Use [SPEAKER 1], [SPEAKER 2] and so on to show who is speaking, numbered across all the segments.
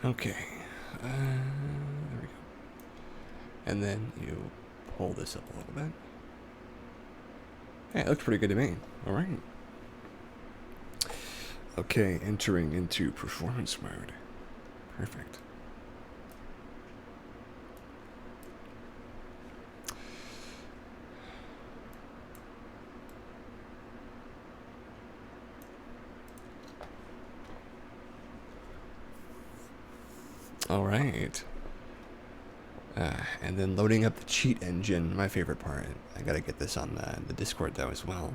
[SPEAKER 1] Okay. There we go. And then you pull this up a little bit. Hey, it looks pretty good to me. All right. Okay, entering into performance mode. Perfect. All right. And then loading up the cheat engine, my favorite part. I gotta get this on the Discord though as well.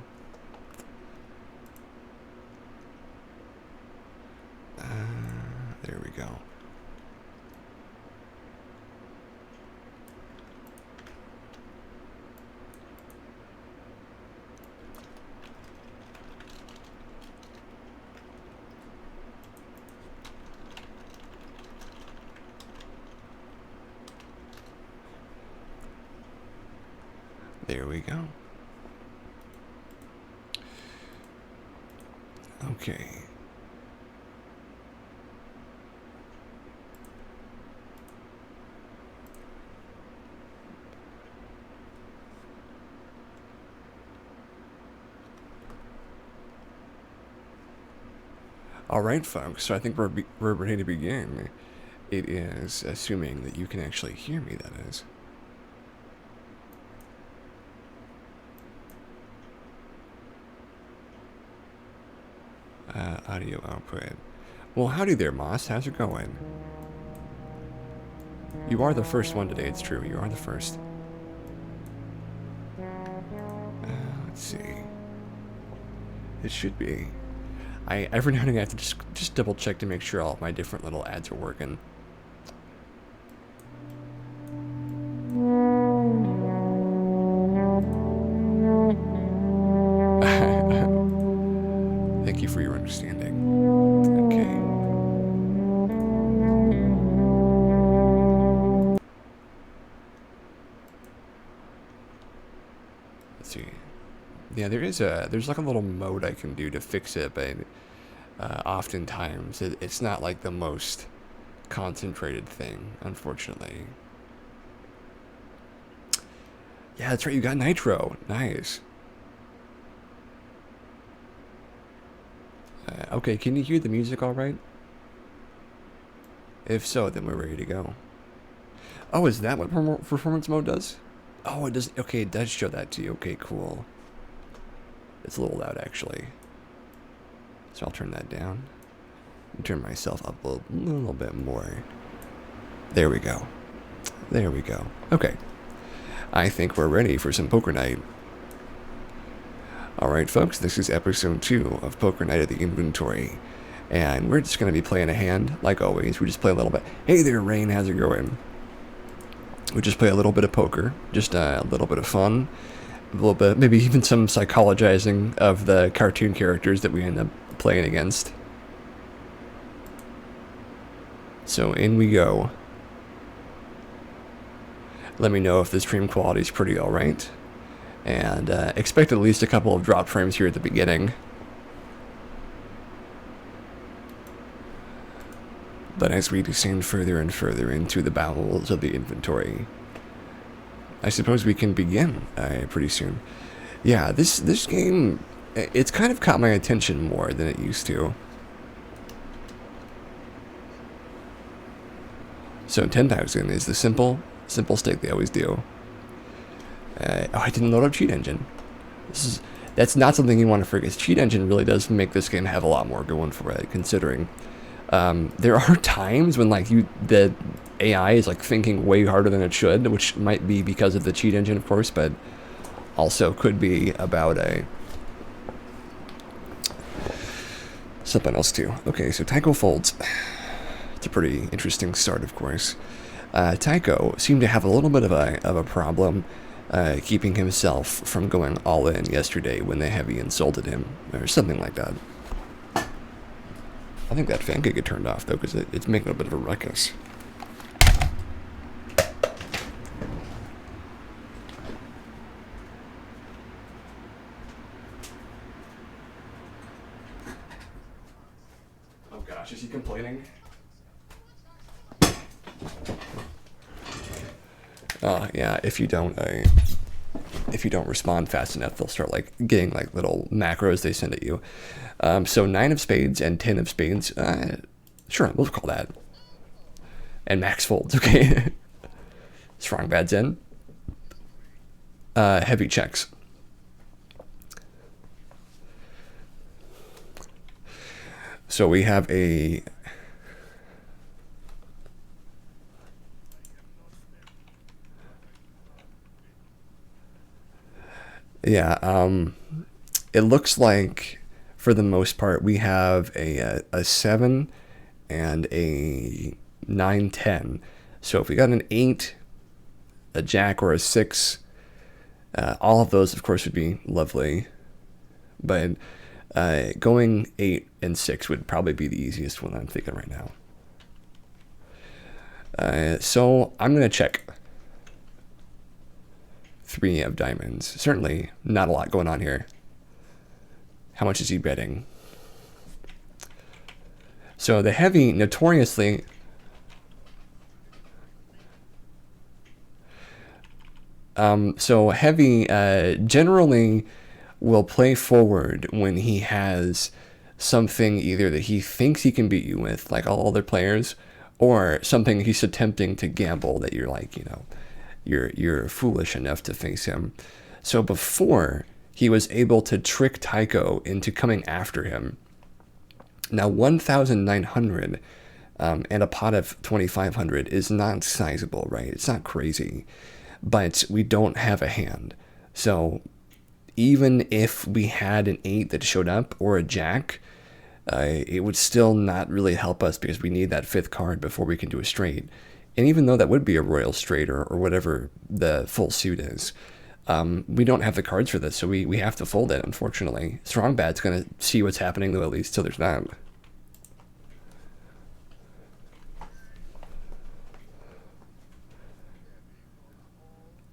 [SPEAKER 1] There we go. There we go. Okay. All right, folks. So I think we're ready to begin. It is assuming that you can actually hear me. That is. Audio output. Well, howdy there, Moss. How's it going? You are the first one today. It's true. You are the first. Let's see. It should be. I every now and again I have to just double check to make sure all of my different little ads are working. Thank you for your understanding. Okay. Let's see. Yeah, there's like a little mode I can do to fix it, but oftentimes it's not like the most concentrated thing, unfortunately. Yeah, that's right. You got Nitro. Nice. Okay, can you hear the music all right? If so, then we're ready to go. Oh, is that what performance mode does? Oh, it does. Okay, it does show that to you. Okay, cool. It's a little loud, actually. So I'll turn that down. And turn myself up a little bit more. There we go. There we go. Okay. I think we're ready for some poker night. Alright, folks, this is episode 2 of Poker Night at the Inventory. And we're just going to be playing a hand, like always. We just play a little bit. Hey there, Rain, how's it going? We just play a little bit of poker. Just a little bit of fun. A little bit, maybe even some psychologizing of the cartoon characters that we end up playing against. So in we go. Let me know if the stream quality is pretty alright. And expect at least a couple of drop frames here at the beginning. But as we descend further and further into the bowels of the inventory, I suppose we can begin pretty soon. Yeah, this game, it's kind of caught my attention more than it used to. So 10,000 is the simple stake they always do. Oh, I didn't load up Cheat Engine. That's not something you want to forget. Cheat Engine really does make this game have a lot more going for it, considering there are times when like the AI is like thinking way harder than it should, which might be because of the Cheat Engine, of course, but also could be about something else too. Okay, so Tycho folds. It's a pretty interesting start, of course. Tycho seemed to have a little bit of a problem keeping himself from going all in yesterday when the heavy insulted him, or something like that. I think that fan could get turned off, though, because it's making a bit of a ruckus. Oh gosh, is he complaining? Yeah, if you don't respond fast enough, they'll start like getting like little macros they send at you. So 9 of spades and 10 of spades. Sure, we'll call that. And max folds, okay. Strong bad's in. Heavy checks. So we have a... Yeah, it looks like, for the most part, we have a 7 and a 9, 10. So if we got an 8, a jack, or a 6, all of those, of course, would be lovely. But going 8 and 6 would probably be the easiest one I'm thinking right now. So I'm going to check 3 of diamonds. Certainly not a lot going on here. How much is he betting? So the heavy notoriously... so heavy generally will play forward when he has something either that he thinks he can beat you with, like all other players, or something he's attempting to gamble that you're like, you're foolish enough to face him. So before, he was able to trick Tycho into coming after him. Now 1,900 and a pot of 2,500 is not sizable, right? It's not crazy, but we don't have a hand. So even if we had an 8 that showed up or a jack, it would still not really help us because we need that 5th card before we can do a straight. And even though that would be a royal straight or whatever the full suit is, we don't have the cards for this, so we have to fold it, unfortunately. Strong bad's going to see what's happening, though, at least, till there's not.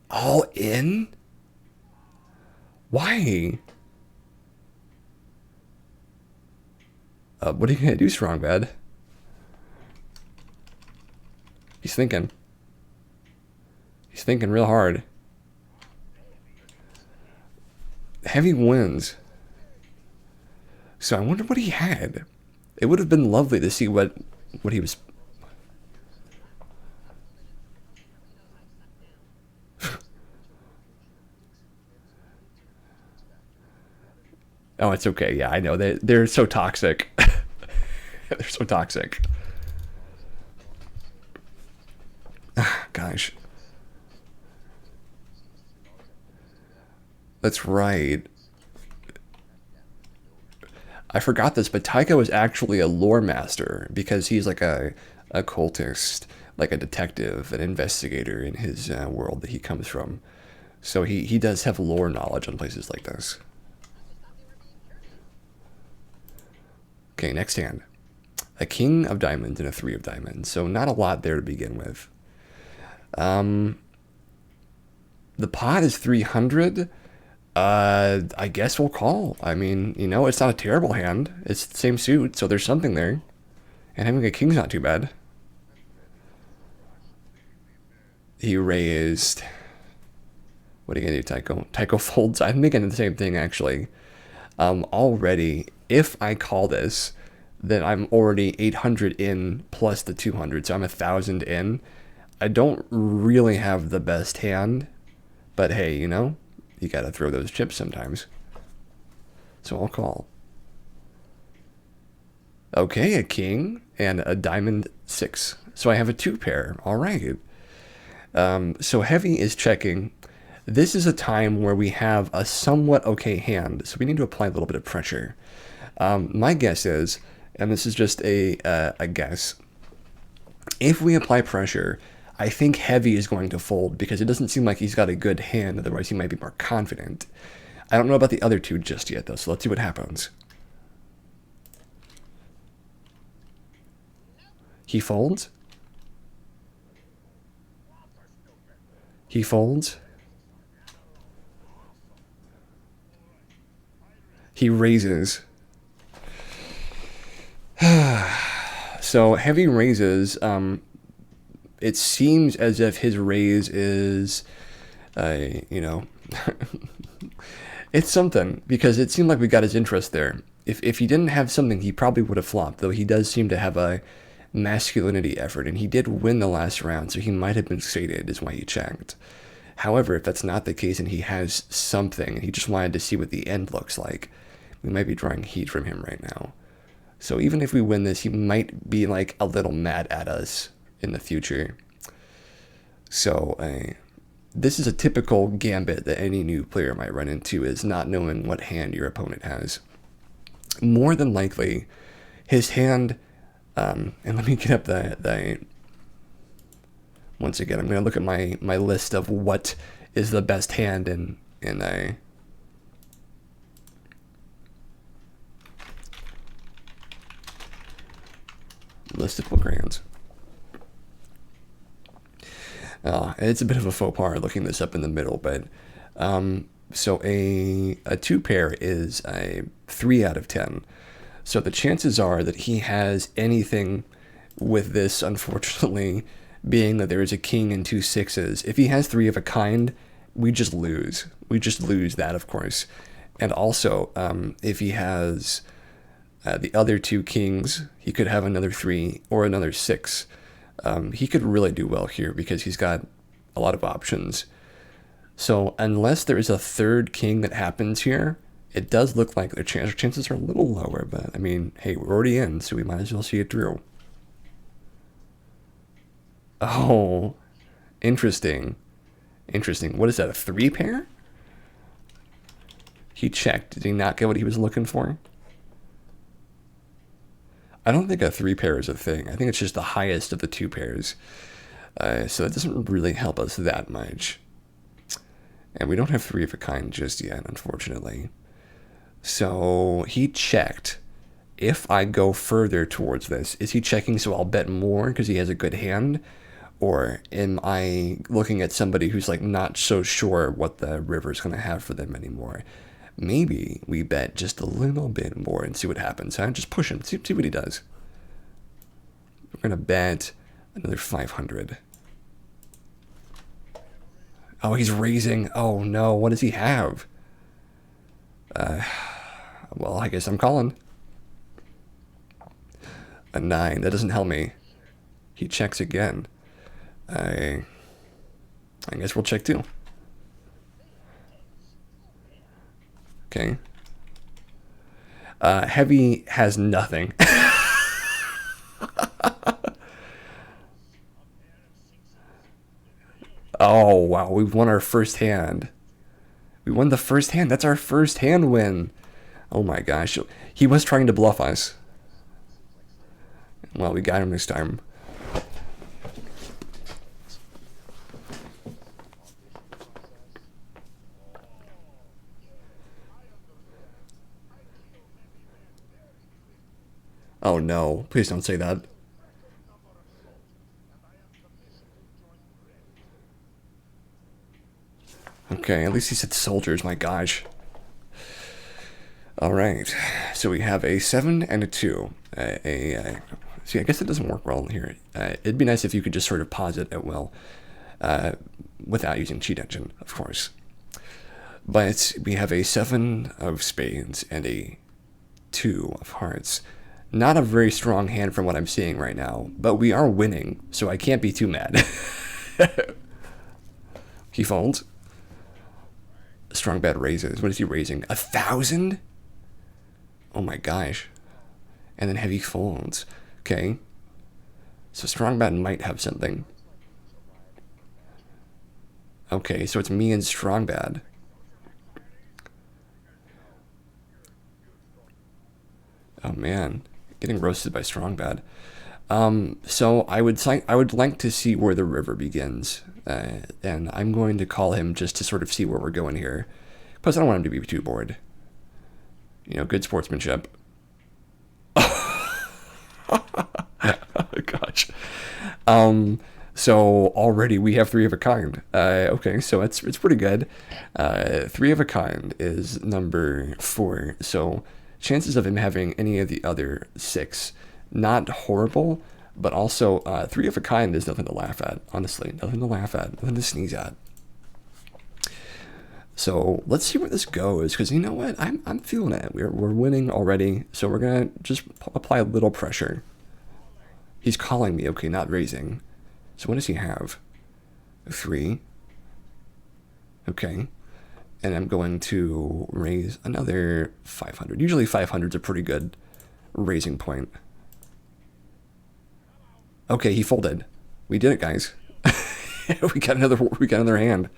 [SPEAKER 1] All in? Why? What are you going to do, Strong Bad? He's thinking. He's thinking real hard. Heavy wins. So I wonder what he had. It would have been lovely to see what he was... Oh, it's okay. Yeah, I know. They're so toxic. They're so toxic. Gosh. That's right. I forgot this, but Taika was actually a lore master because he's like a cultist, like a detective, an investigator in his world that he comes from. So he does have lore knowledge on places like this. Okay, next hand. A king of diamonds and a 3 of diamonds. So not a lot there to begin with. The pot is 300. I guess we'll call. I mean, it's not a terrible hand. It's the same suit, so there's something there. And having a king's not too bad. He raised... What are you going to do, Tycho? Tycho folds. I'm thinking the same thing, actually. Already, if I call this, then I'm already 800 in plus the 200, so I'm 1,000 in. I don't really have the best hand, but hey, you gotta throw those chips sometimes. So I'll call. Okay, a king and a diamond 6. So I have a 2 pair. All right. So heavy is checking. This is a time where we have a somewhat okay hand, so we need to apply a little bit of pressure. My guess is, and this is just a guess, if we apply pressure, I think heavy is going to fold because it doesn't seem like he's got a good hand, otherwise he might be more confident. I don't know about the other 2 just yet, though, so let's see what happens. He folds. He folds. He raises. So heavy raises. it seems as if his raise is, you know, it's something, because it seemed like we got his interest there. If he didn't have something, he probably would have flopped, though he does seem to have a masculinity effort, and he did win the last round, so he might have been sated, is why he checked. However, if that's not the case and he has something, and he just wanted to see what the end looks like, we might be drawing heat from him right now. So even if we win this, he might be like a little mad at us in the future. So this is a typical gambit that any new player might run into, is not knowing what hand your opponent has. More than likely, his hand, and let me get up the once again, I'm going to look at my list of what is the best hand in a list of book hands. It's a bit of a faux pas looking this up in the middle, but so a 2 pair is a 3 out of 10. So the chances are that he has anything with this, unfortunately, being that there is a king and 2 6s. If he has 3 of a kind, we just lose. We just lose that, of course. And also, if he has the other 2 kings, he could have another 3 or another 6. He could really do well here because he's got a lot of options. So unless there is a 3rd king that happens here, it does look like their chances are a little lower. But I mean, hey, we're already in, so we might as well see it through. Oh, interesting. Interesting. What is that, a 3 pair? He checked. Did he not get what he was looking for? I don't think a 3 pair is a thing. I think it's just the highest of the 2 pairs. So that doesn't really help us that much. And we don't have 3 of a kind just yet, unfortunately. So he checked. If I go further towards this, is he checking so I'll bet more because he has a good hand? Or am I looking at somebody who's like not so sure what the river's going to have for them anymore? Maybe we bet just a little bit more and see what happens. Huh? Just push him. See what he does. We're going to bet another 500. Oh, he's raising. Oh, no. What does he have? Well, I guess I'm calling. A 9. That doesn't help me. He checks again. I guess we'll check too. Okay. Heavy has nothing. Oh, wow. We've won our first hand. We won the first hand. That's our first hand win. Oh my gosh. He was trying to bluff us. Well, we got him this time. Oh no, please don't say that. Okay, at least he said soldiers, my gosh. Alright, so we have a 7 and a 2. See, I guess it doesn't work well here. It'd be nice if you could just sort of pause it at will, without using cheat engine, of course. But we have a 7 of spades and a 2 of hearts. Not a very strong hand from what I'm seeing right now, but we are winning, so I can't be too mad. He folds. Strong bet raises. What is he raising? 1,000? Oh my gosh. And then heavy folds. Okay. So strong bet might have something. Okay, so it's me and strong bet. Oh man. Getting roasted by strong bad. So I would like to see where the river begins, and I'm going to call him just to sort of see where we're going here. Plus, I don't want him to be too bored. You know, good sportsmanship. Oh gosh. So already we have 3 of a kind. Okay, so it's pretty good. 3 of a kind is number 4. So chances of him having any of the other 6, not horrible, But also, three of a kind is nothing to laugh at. Honestly, nothing to laugh at, nothing to sneeze at. So let's see where this goes, because you know what, I'm feeling it. We're winning already, so we're gonna just apply a little pressure. He's calling me, okay, not raising. So what does he have? 3. Okay. And I'm going to raise another 500. Usually 500 is a pretty good raising point. Okay, he folded. We did it, guys. we got another hand.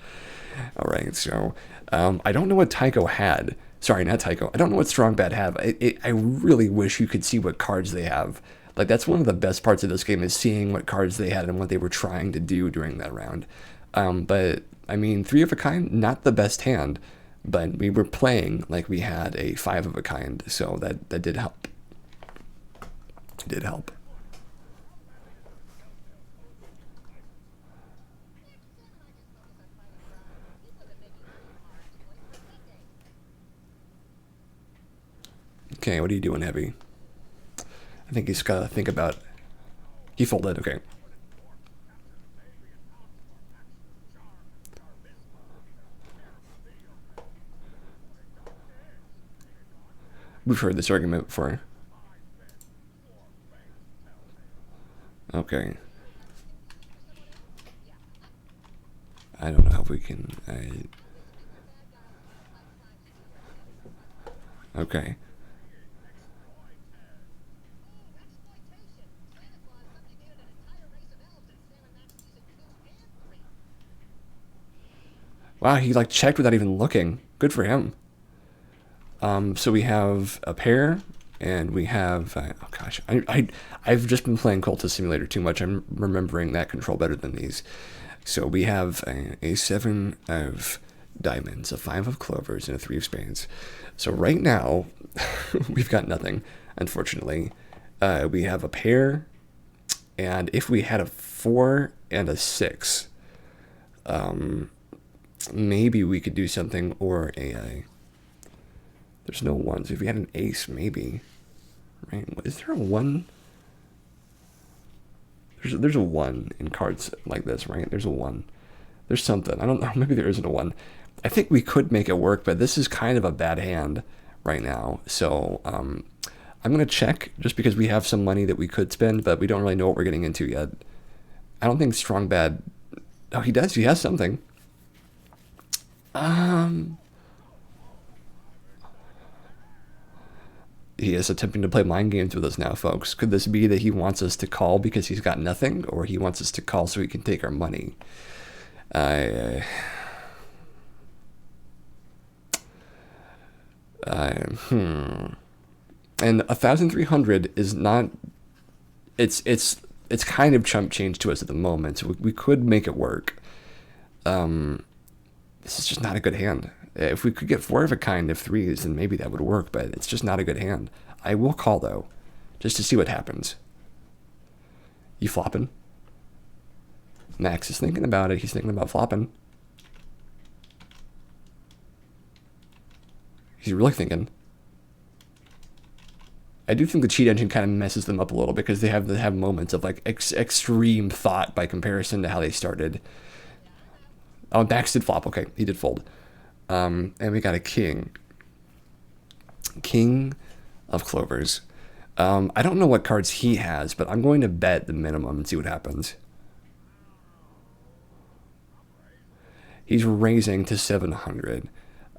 [SPEAKER 1] All right, so I don't know what Tycho had. Sorry, not Tycho. I don't know what Strong Bad have. I really wish you could see what cards they have. Like, that's one of the best parts of this game, is seeing what cards they had and what they were trying to do during that round. But, I mean, 3 of a kind, not the best hand, but we were playing like we had a 5 of a kind, so that did help. It did help. Okay, what are you doing, Heavy? I think he's got to think about... He folded, okay. We've heard this argument before. Okay. I don't know if we can... Okay. Wow, he like checked without even looking. Good for him. So we have a pair, and we have oh gosh, I've just been playing Cultist Simulator too much. I'm remembering that control better than these. So we have a 7 of diamonds, a 5 of clovers, and a 3 of spades. So right now, we've got nothing, unfortunately. We have a pair, and if we had a 4 and a 6, maybe we could do something, or a there's no ones. If we had an ace, maybe. Right? Is there a 1? There's a 1 in cards like this, right? There's a 1. There's something. I don't know. Maybe there isn't a 1. I think we could make it work, but this is kind of a bad hand right now. So I'm going to check, just because we have some money that we could spend, but we don't really know what we're getting into yet. I don't think Strong Bad... Oh, he does. He has something. He is attempting to play mind games with us now, folks. Could this be that he wants us to call because he's got nothing, or he wants us to call so he can take our money? And 1,300 is not... It's kind of chump change to us at the moment, so we could make it work. This is just not a good hand. If we could get 4 of a kind of 3s, then maybe that would work, but it's just not a good hand. I will call, though, just to see what happens. You flopping? Max is thinking about it. He's thinking about flopping. He's really thinking. I do think the cheat engine kind of messes them up a little, because they have moments of like extreme thought by comparison to how they started. Oh, Max did flop. Okay, he did fold. And we got a king. King of clovers. I don't know what cards he has, but I'm going to bet the minimum and see what happens. He's raising to 700.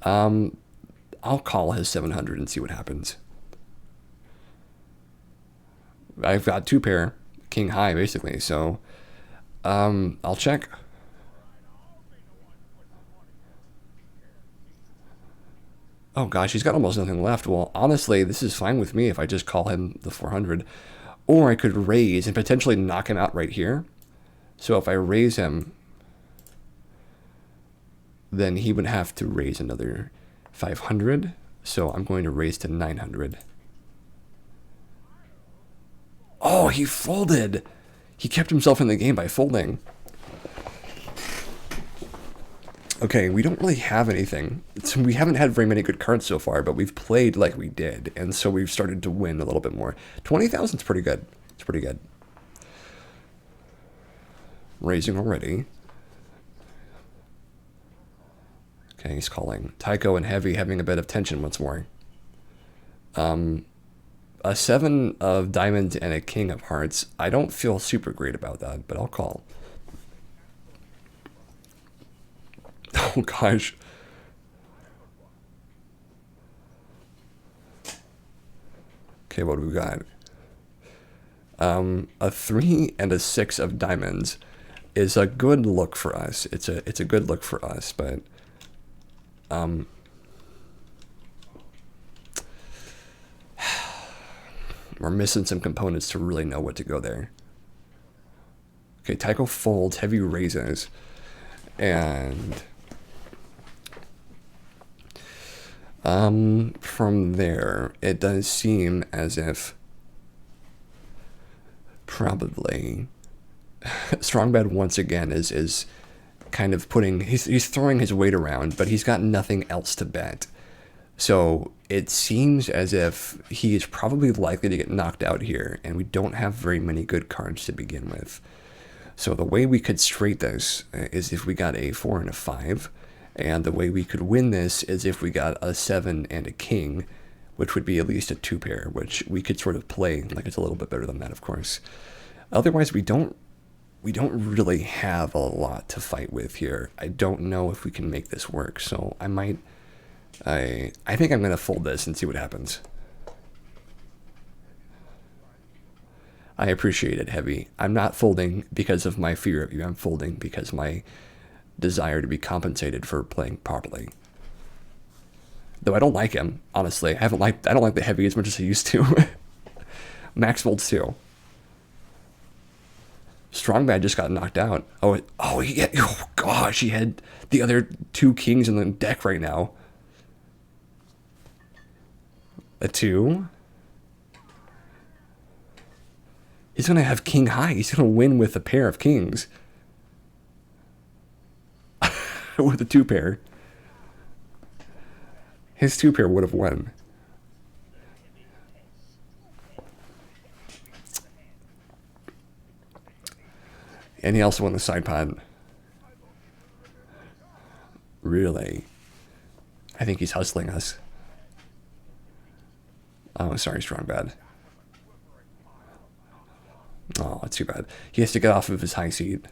[SPEAKER 1] I'll call his 700 and see what happens. I've got 2 pair, king high basically, so I'll check. Oh gosh, he's got almost nothing left. Well, honestly, this is fine with me if I just call him the 400. Or I could raise and potentially knock him out right here. So if I raise him, then he would have to raise another 500. So I'm going to raise to 900. Oh, he folded. He kept himself in the game by folding. Okay, we don't really have anything. We haven't had very many good cards so far, but we've played like we did, and so we've started to win a little bit more. 20,000 is pretty good. It's pretty good. Raising already. Okay, he's calling. Tycho and Heavy having a bit of tension once more. A 7 of diamonds and a king of hearts. I don't feel super great about that, but I'll call. Oh gosh. Okay, what do we got? A 3 and a 6 of diamonds is a good look for us. It's a good look for us, but we're missing some components to really know what to go there. Okay, Tycho folds, Heavy raises, and from there, it does seem as if probably Strongbad once again is kind of putting, he's throwing his weight around, but he's got nothing else to bet. So it seems as if he is probably likely to get knocked out here, and we don't have very many good cards to begin with. So the way we could straight this is if we got a 4 and a 5, and the way we could win this is if we got a 7 and a king, which would be at least a 2 pair, which we could sort of play like it's a little bit better than that, of course. Otherwise, we don't really have a lot to fight with here. I don't know if we can make this work, so I think I'm going to fold this and see what happens. I appreciate it, Heavy. I'm not folding because of my fear of you. I'm folding because my desire to be compensated for playing properly. Though I don't like him, honestly. I don't like the Heavy as much as I used to. Max folds too. Strongbad just got knocked out. Oh gosh, he had the other 2 kings in the deck right now. A 2. He's going to have king high. He's going to win with a pair of kings. With a 2 pair. His 2 pair would have won. And he also won the side pod. Really? I think he's hustling us. Oh, sorry, Strongbad. Oh, that's too bad. He has to get off of his high seat.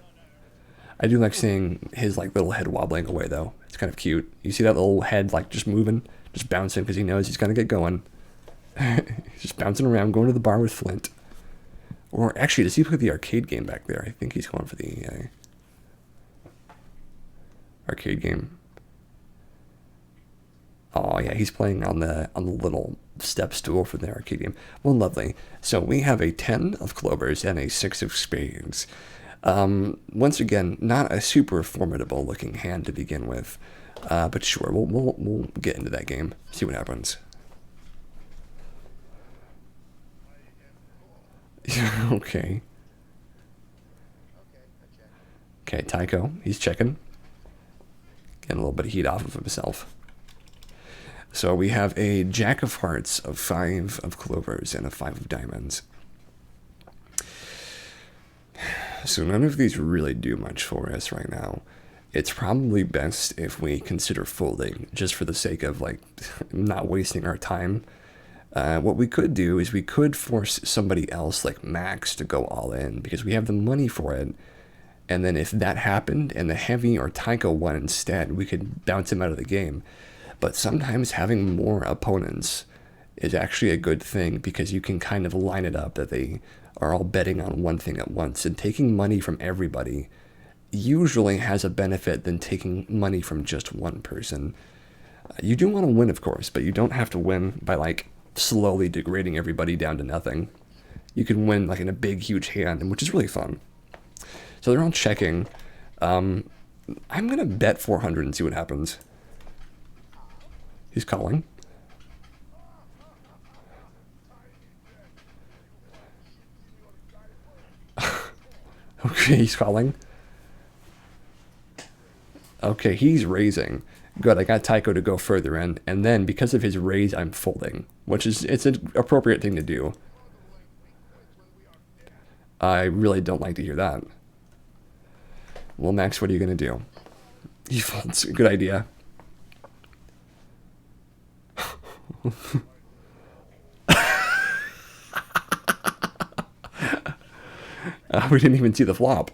[SPEAKER 1] I do like seeing his like little head wobbling away though. It's kind of cute. You see that little head like just moving, just bouncing because he knows he's gonna get going. He's just bouncing around, going to the bar with Flint. Or actually, does he play the arcade game back there? I think he's going for the arcade game. Oh yeah, he's playing on the little step stool for the arcade game. Well, lovely. So we have a 10 of clovers and a 6 of spades. Once again, not a super formidable looking hand to begin with, but sure, we'll get into that game. See what happens. Okay. Okay, Tycho, he's checking. Getting a little bit of heat off of himself. So we have a Jack of Hearts, of 5 of clovers, and a 5 of diamonds. So none of these really do much for us right now. It's probably best if we consider folding, just for the sake of like not wasting our time. What we could do is we could force somebody else like Max to go all in because we have the money for it. And then if that happened and the Heavy or Tycho won instead, we could bounce him out of the game. But sometimes having more opponents is actually a good thing because you can kind of line it up that they are all betting on one thing at once, and taking money from everybody usually has a benefit than taking money from just one person. You do want to win, of course, but you don't have to win by like slowly degrading everybody down to nothing. You can win like in a big, huge hand, which is really fun. So they're all checking. I'm going to bet 400 and see what happens. He's calling. Okay, he's calling. Okay, he's raising. Good, I got Tycho to go further in, and then because of his raise, I'm folding, which is, it's an appropriate thing to do. I really don't like to hear that. Well, Max, what are you going to do? He folds. Good idea. We didn't even see the flop.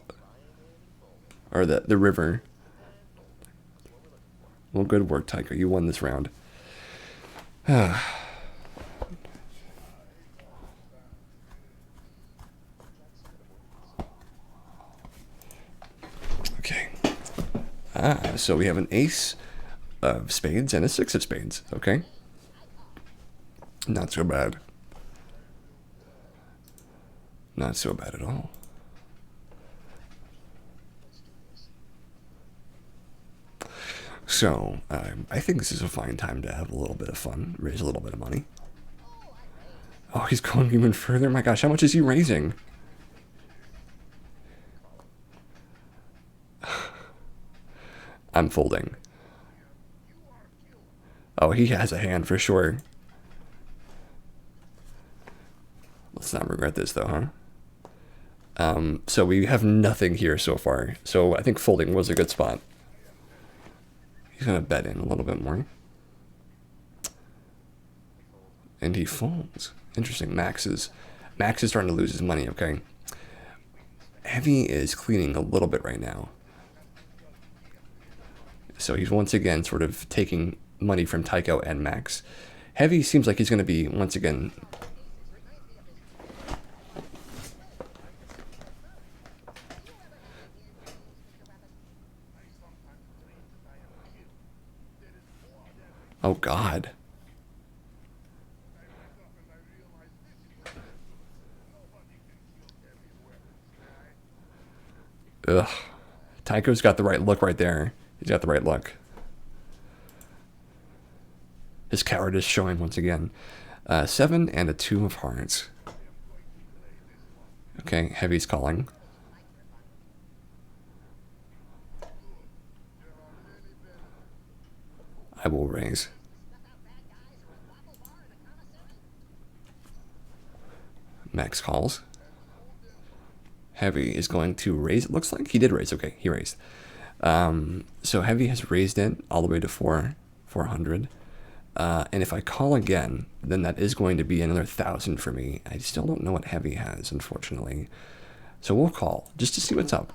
[SPEAKER 1] Or the river. Well, good work, Tycho. You won this round. Okay. So we have an ace of spades and a six of spades. Okay. Not so bad. Not so bad at all. So, I think this is a fine time to have a little bit of fun, raise a little bit of money. Oh, he's going even further? My gosh, how much is he raising? I'm folding. Oh, he has a hand for sure. Let's not regret this though, huh? So we have nothing here so far. So I think folding was a good spot. He's gonna bet in a little bit more. And he folds. Interesting. Max is starting to lose his money, okay? Heavy is cleaning a little bit right now. So he's once again sort of taking money from Tycho and Max. Heavy seems like he's going to be, once again... Oh, God. Ugh. Tycho's got the right look right there. He's got the right look. His cowardice showing once again. 7 and a 2 of hearts. Okay, Heavy's calling. I will raise. Max calls. Heavy is going to raise. It looks like he did raise. Okay, he raised. So Heavy has raised it all the way to 400. And if I call again, then that is going to be another 1,000 for me. I still don't know what Heavy has, unfortunately. So we'll call just to see what's up.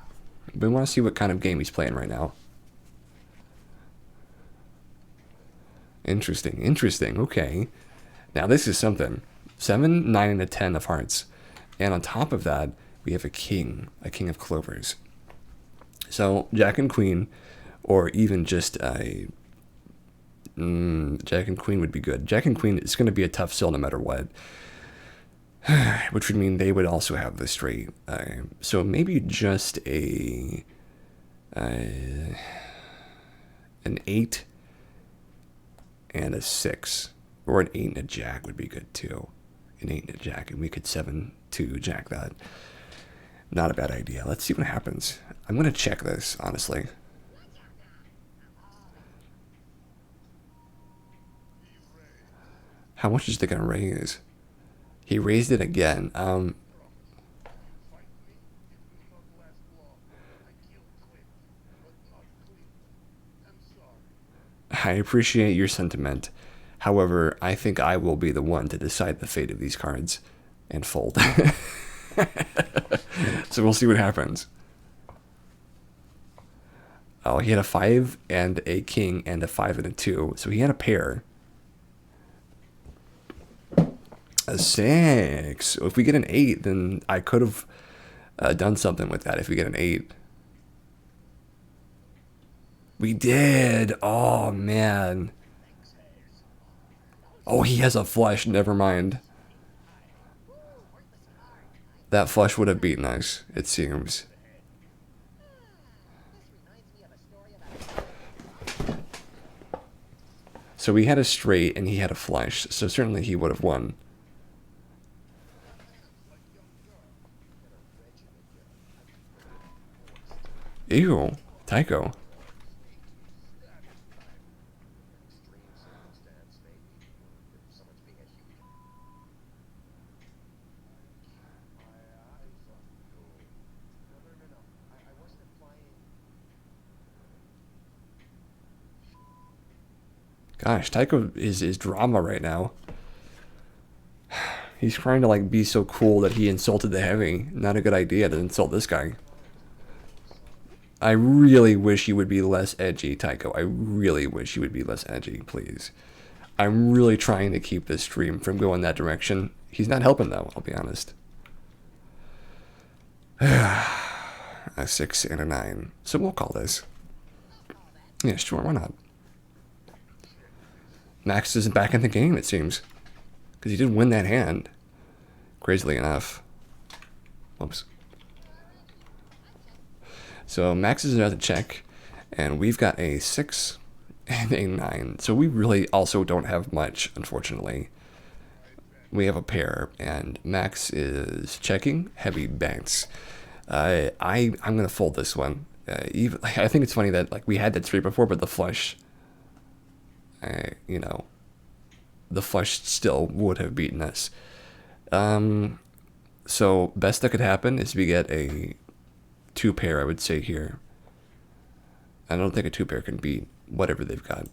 [SPEAKER 1] We want to see what kind of game he's playing right now. Interesting, interesting. Okay. Now this is something. 7, 9, and a 10 of hearts. And on top of that, we have a king of clovers. So Jack and Queen, or even just a... Jack and Queen would be good. Jack and Queen is going to be a tough sell no matter what. Which would mean they would also have the straight. So maybe just an 8 and a 6. Or an 8 and a jack would be good too. An 8 and a jack, and we could 7 to jack that. Not a bad idea. Let's see what happens. I'm going to check this, honestly. How much is it going to raise? He raised it again. I appreciate your sentiment. However, I think I will be the one to decide the fate of these cards and fold. So we'll see what happens. Oh, he had a 5 and a king and a 5 and a 2. So he had a pair. A 6. So if we get an 8, then I could have done something with that if we get an 8. We did. Oh, man. Oh, he has a flush. Never mind. That flush would have beaten us, it seems. So we had a straight and he had a flush. So certainly he would have won. Ew. Tycho. Gosh, Tycho is drama right now. He's trying to like be so cool that he insulted the heavy. Not a good idea to insult this guy. I really wish you would be less edgy, Tycho. I really wish you would be less edgy, please. I'm really trying to keep this stream from going that direction. He's not helping though, I'll be honest. A 6 and a 9. So we'll call this. Yeah, sure, why not? Max isn't back in the game, it seems. Because he did win that hand. Crazily enough. Whoops. So Max is another check. And we've got a 6 and a 9. So we really also don't have much, unfortunately. We have a pair. And Max is checking. Heavy banks. I'm going to fold this one. Even I think it's funny that like we had that straight before, but the flush... you know, the flush still would have beaten us. So best that could happen is we get a 2 pair, I would say here. I don't think a 2 pair can beat whatever they've got.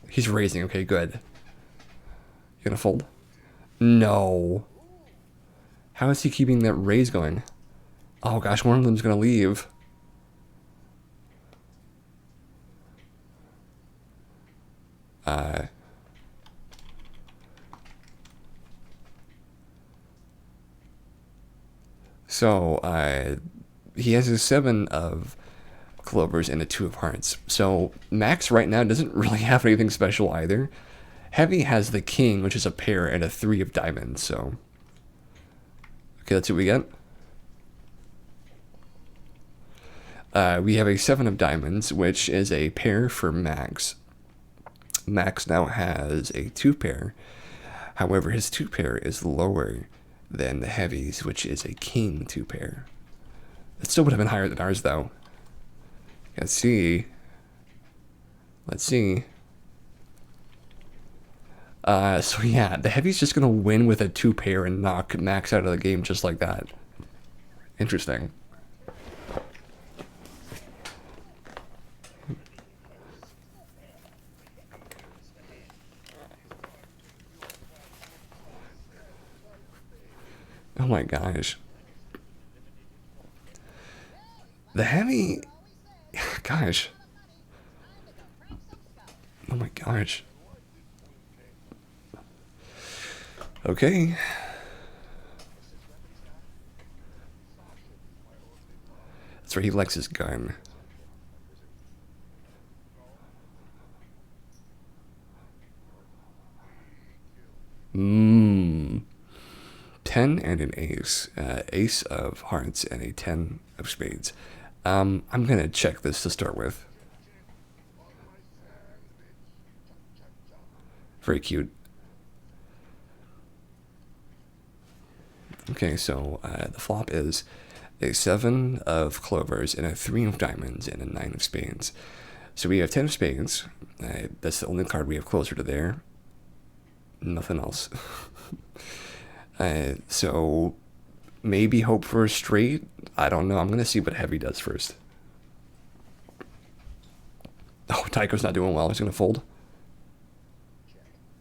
[SPEAKER 1] He's raising. Okay, good. You gonna fold? No. How is he keeping that raise going? Oh gosh, one of them's gonna leave. So he has a 7 of clovers and a 2 of hearts. So Max right now doesn't really have anything special either. Heavy has the king, which is a pair, and a 3 of diamonds. So okay, let's see what we get. We have a 7 of diamonds, which is a pair for Max. Max now has a 2 pair. However, his 2 pair is lower than the heavies, which is a king 2 pair. It still would have been higher than ours, though. Let's see. Let's see. So yeah, the heavy's just gonna win with a 2 pair and knock Max out of the game just like that. Interesting. Oh my gosh. The heavy... Gosh. Oh my gosh. Okay. That's where he likes his gun. Mmm. 10 and an ace. Ace of hearts and a 10 of spades. I'm going to check this to start with. Very cute. Okay, so the flop is a 7 of clovers and a 3 of diamonds and a 9 of spades. So we have 10 of spades. That's the only card we have closer to there. Nothing else. So maybe hope for a straight. I don't know. I'm going to see what heavy does first. Oh, Tycho's not doing well. He's going to fold.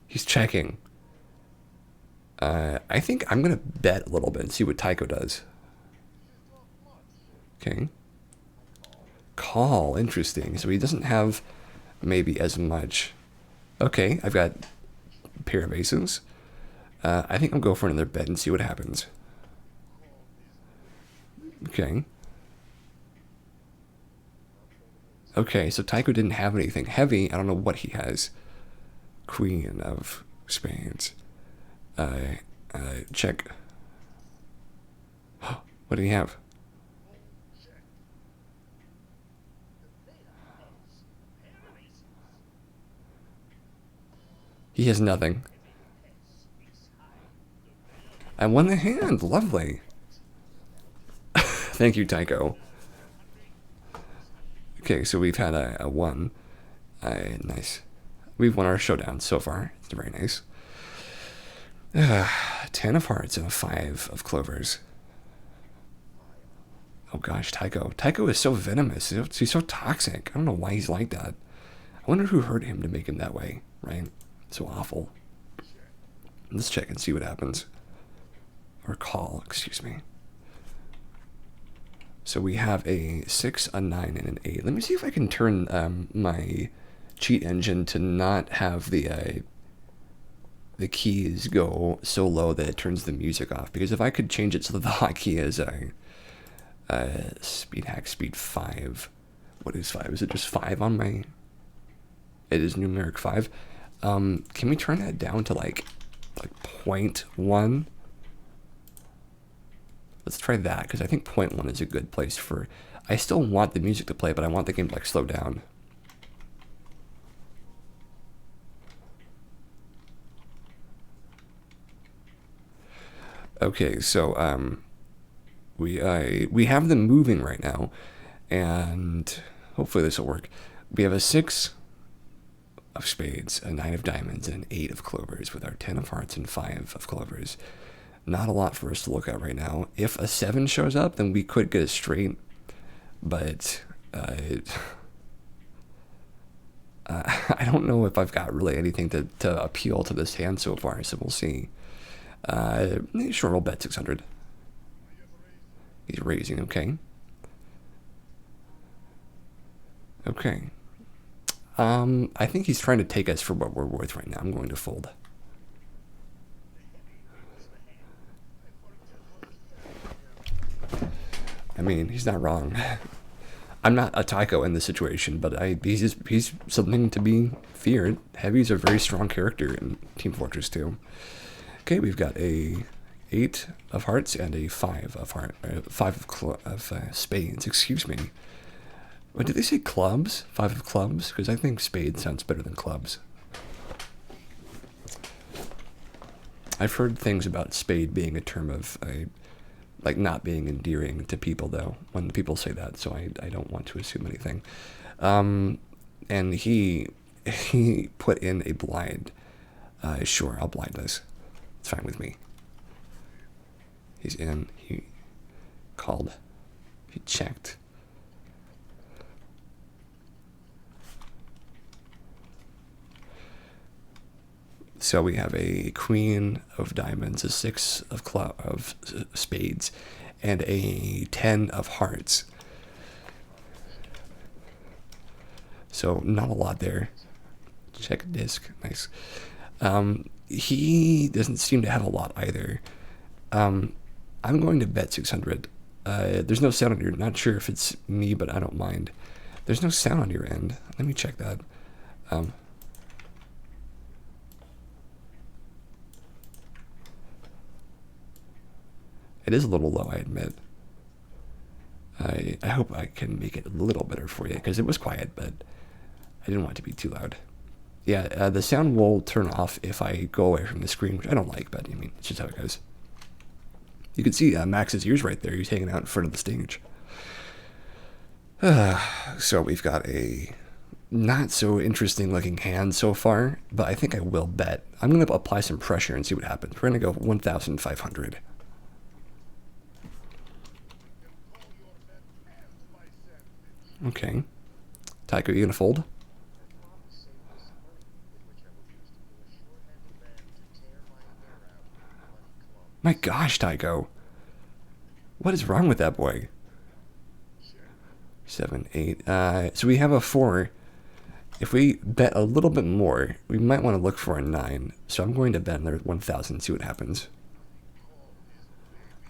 [SPEAKER 1] He's checking. I think I'm going to bet a little bit and see what Tycho does. Okay. Call. Interesting. So he doesn't have maybe as much. Okay, I've got a pair of aces. I think I'll go for another bet and see what happens. Okay. Okay, so Tycho didn't have anything heavy. I don't know what he has. Queen of spades. Check. What do you have? He has nothing. I won the hand. Lovely. Thank you, Tycho. Okay, so we've had a 1. Nice. We've won our showdown so far. It's very nice. 10 of hearts and a 5 of clovers. Oh gosh, Tycho. Tycho is so venomous. He's so toxic. I don't know why he's like that. I wonder who hurt him to make him that way, right? So awful. Let's check and see what happens. Or call, excuse me. So we have a 6, a 9, and an 8. Let me see if I can turn my cheat engine to not have the keys go so low that it turns the music off. Because if I could change it so that the hotkey is speed hack speed 5. What is 5? Is it just 5 on my... It is numeric 5. Can we turn that down to like 0.1? Let's try that, because I think 0.1 is a good place for... I still want the music to play, but I want the game to like slow down. Okay, so we have them moving right now, and hopefully this will work. We have a 6 of spades, a 9 of diamonds, and an 8 of clovers, with our 10 of hearts and 5 of clovers. Not a lot for us to look at right now. If a 7 shows up, then we could get a straight, but I don't know if I've got really anything to appeal to this hand so far, so we'll see. Sure, we'll bet 600. He's raising, okay. Okay. I think he's trying to take us for what we're worth right now. I'm going to fold. I mean, he's not wrong. I'm not a Tycho in this situation, but he's something to be feared. Heavy's a very strong character in Team Fortress 2. Okay, we've got a 8 of hearts and a 5 of spades. Excuse me. What did they say? Clubs? 5 of clubs? Because I think spades sounds better than clubs. I've heard things about spade being a term of like not being endearing to people, though, when people say that, so I don't want to assume anything. And he put in a blind. Sure, I'll blind this. It's fine with me. He's in. He called. He checked. So we have a queen of diamonds, a 6 of spades, and a 10 of hearts. So not a lot there. Check disc. Nice. He doesn't seem to have a lot either. I'm going to bet 600. There's no sound on your... Not sure if it's me, but I don't mind. There's no sound on your end. Let me check that. It is a little low, I admit. I hope I can make it a little better for you, because it was quiet, but I didn't want it to be too loud. Yeah, the sound will turn off if I go away from the screen, which I don't like, but I mean, it's just how it goes. You can see Max's ears right there. He's hanging out in front of the stage. So we've got a not so interesting looking hand so far, but I think I will bet. I'm going to apply some pressure and see what happens. We're going to go 1,500. Okay. Tycho, you going to fold? My gosh, Tycho. What is wrong with that boy? 7, 8. So we have a 4. If we bet a little bit more, we might want to look for a 9. So I'm going to bet another 1,000 and see what happens.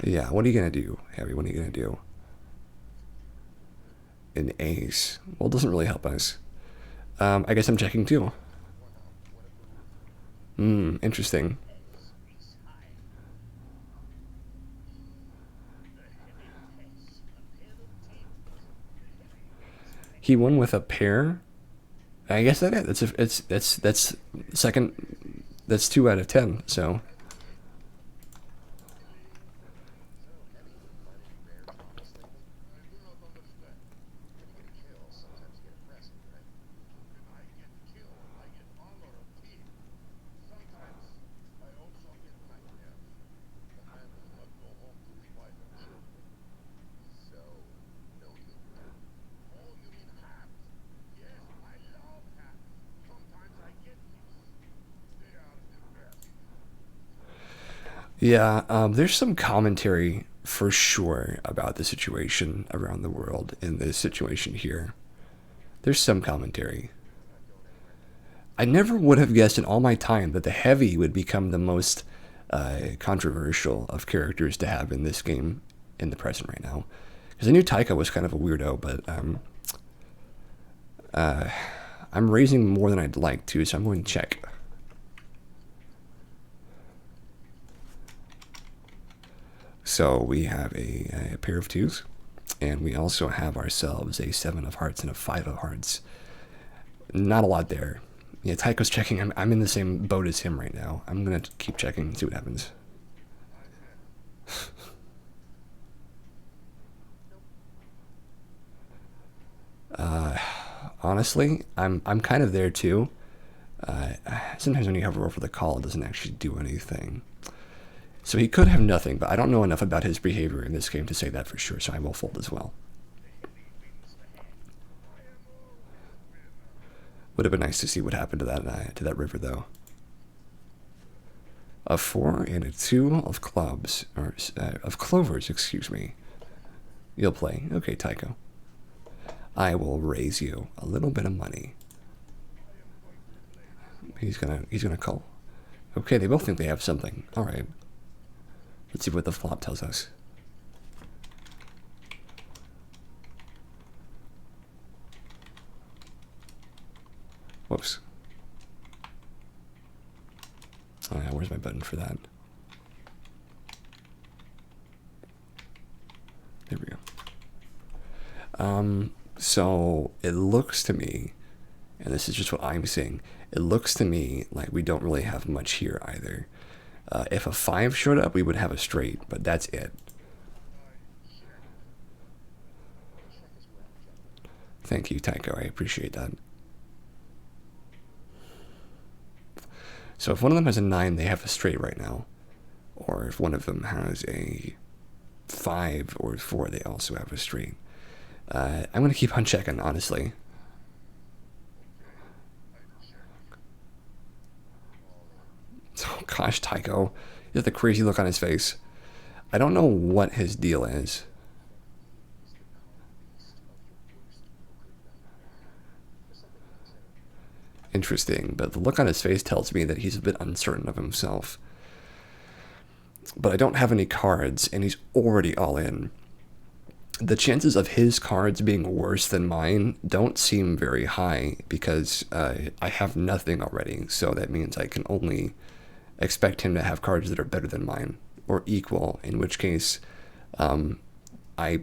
[SPEAKER 1] Yeah, what are you going to do, Harry? What are you going to do? An ace. Well, it doesn't really help us. I guess I'm checking too. Interesting. He won with a pair. I guess that is. That's second. That's 2 out of 10. So. Yeah, there's some commentary for sure about the situation around the world in this situation here. There's some commentary. I never would have guessed in all my time that the heavy would become the most controversial of characters to have in this game in the present right now. Because I knew Taika was kind of a weirdo, but I'm raising more than I'd like to, so I'm going to check. So we have a pair of twos, and we also have ourselves a seven of hearts and a five of hearts. Not a lot there. Yeah, Taiko's checking. I'm in the same boat as him right now. I'm gonna keep checking and see what happens. Honestly, I'm kind of there too. Sometimes when you hover over the call, it doesn't actually do anything. So he could have nothing, but I don't know enough about his behavior in this game to say that for sure, so I will fold as well. Would have been nice to see what happened to that river, though. A four and a two of clubs, or of clovers, excuse me. You'll play. Okay, Tycho. I will raise you a little bit of money. He's gonna call. Okay, they both think they have something. All right. Let's see what the flop tells us. Whoops. Oh yeah, where's my button for that? There we go. So it looks to me, and this is just what I'm seeing, it looks to me like we don't really have much here either. If a five showed up, we would have a straight, but that's it. Thank you, Tycho. I appreciate that. So if one of them has a nine, they have a straight right now. Or if one of them has a five or four, they also have a straight. I'm going to keep on checking, honestly. Oh gosh, Tycho. He has the crazy look on his face. I don't know what his deal is. Interesting, but the look on his face tells me that he's a bit uncertain of himself. But I don't have any cards, and he's already all in. The chances of his cards being worse than mine don't seem very high because I have nothing already, so that means I can only expect him to have cards that are better than mine or equal, in which case I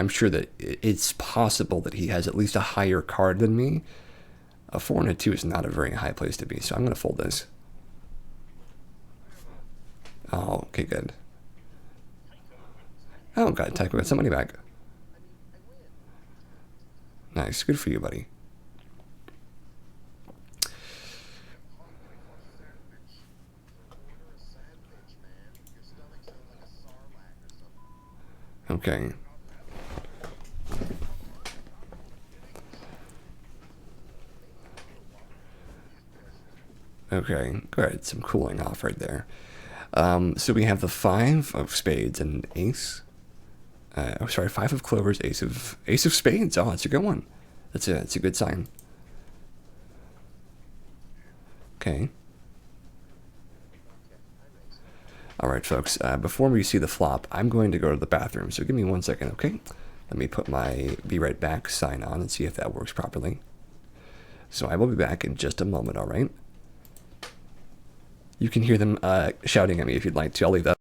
[SPEAKER 1] I'm sure that it's possible that he has at least a higher card than me. A four and a two is not a very high place to be, so I'm going to fold this. Oh, okay, good. Oh, God, Tycho got some money back. Nice, good for you, buddy. Okay. Okay, good. Some cooling off right there. So we have the five of spades and ace. Oh, sorry, five of clovers, ace of spades. Oh, that's a good one. That's a good sign. Okay. All right, folks. Before we see the flop, I'm going to go to the bathroom. So give me 1 second, okay? Let me put my be right back sign on and see if that works properly. So I will be back in just a moment. All right. You can hear them shouting at me if you'd like to. I'll leave that.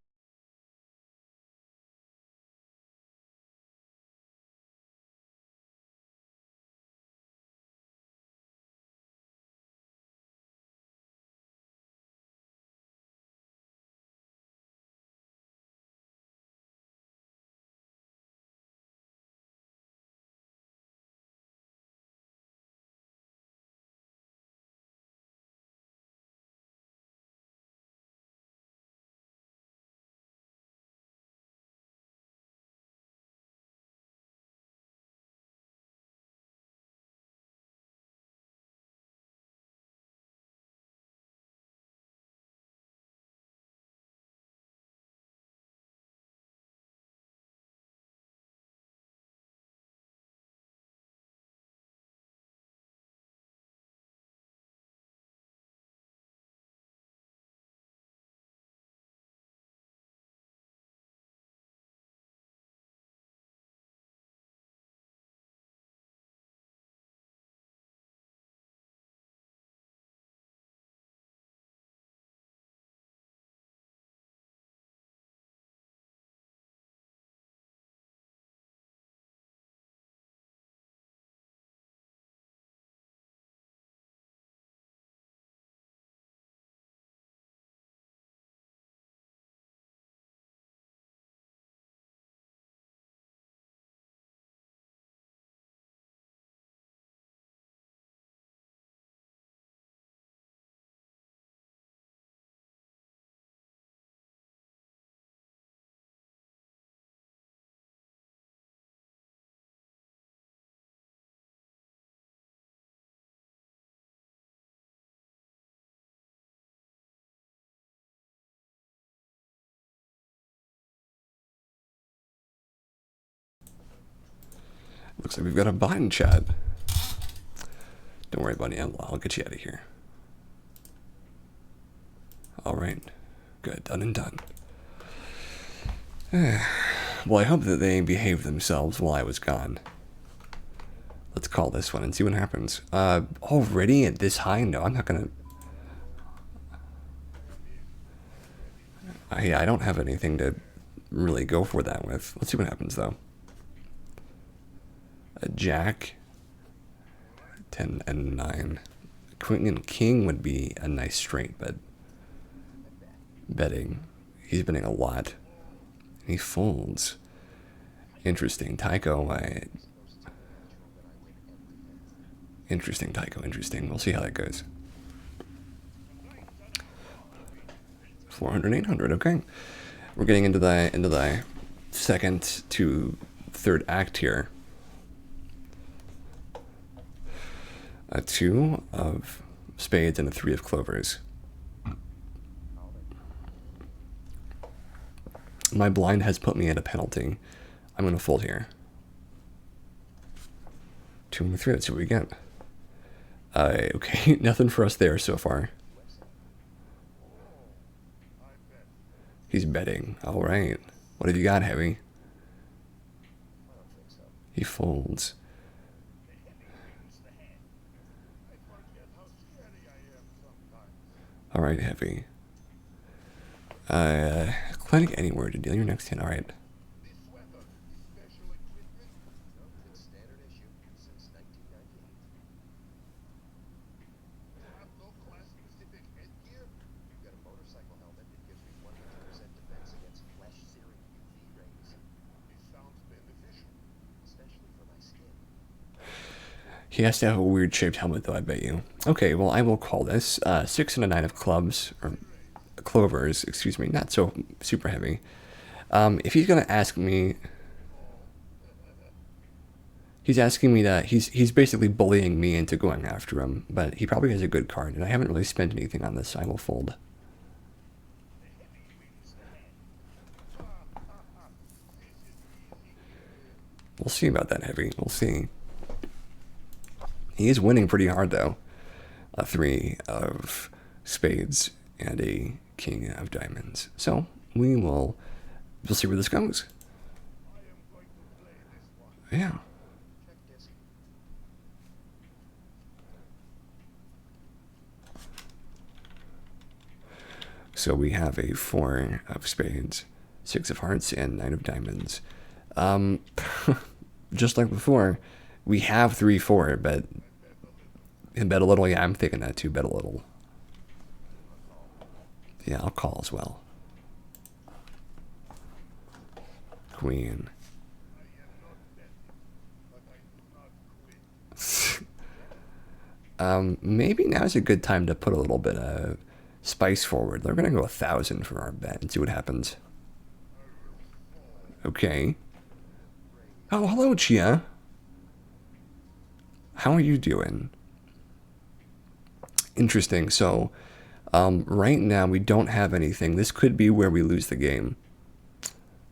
[SPEAKER 1] Looks like we've got a bot in chat. Don't worry, buddy. I'll get you out of here. All right. Good. Done and done. Well, I hope that they behaved themselves while I was gone. Let's call this one and see what happens. Already at this high? No, I'm not gonna... I don't have anything to really go for that with. Let's see what happens, though. A jack. 10 and 9. Queen and king would be a nice straight, but... betting. He's betting a lot. He folds. Interesting. Tycho, Interesting, Tycho, interesting. We'll see how that goes. 400, 800, okay. We're getting into the second to third act here. A 2 of spades and a 3 of clovers. My blind has put me at a penalty. I'm going to fold here. 2 and 3, let's see what we get. Okay, nothing for us there so far. He's betting. All right. What have you got, Heavy? He folds. All right, Heavy. Clinic anywhere to deal your next hand. All right. He has to have a weird shaped helmet, though, I bet you. Okay, well, I will call this 6 and a 9 of clubs, or clovers, excuse me, not so super heavy. If he's going to ask me... He's asking me to... He's basically bullying me into going after him, but he probably has a good card, and I haven't really spent anything on this, so I will fold. We'll see about that, Heavy. We'll see. He is winning pretty hard, though. A 3 of spades and a king of diamonds. So, we'll see where this goes. Yeah. So we have a 4 of spades, 6 of hearts, and 9 of diamonds. Just like before, we have 3-4, but... And bet a little, yeah, I'm thinking that too, bet a little. Yeah, I'll call as well. Queen. Maybe now's a good time to put a little bit of spice forward. They're gonna go 1,000 for our bet and see what happens. Okay. Oh, hello, Chia. How are you doing? Interesting. So, right now we don't have anything. This could be where we lose the game.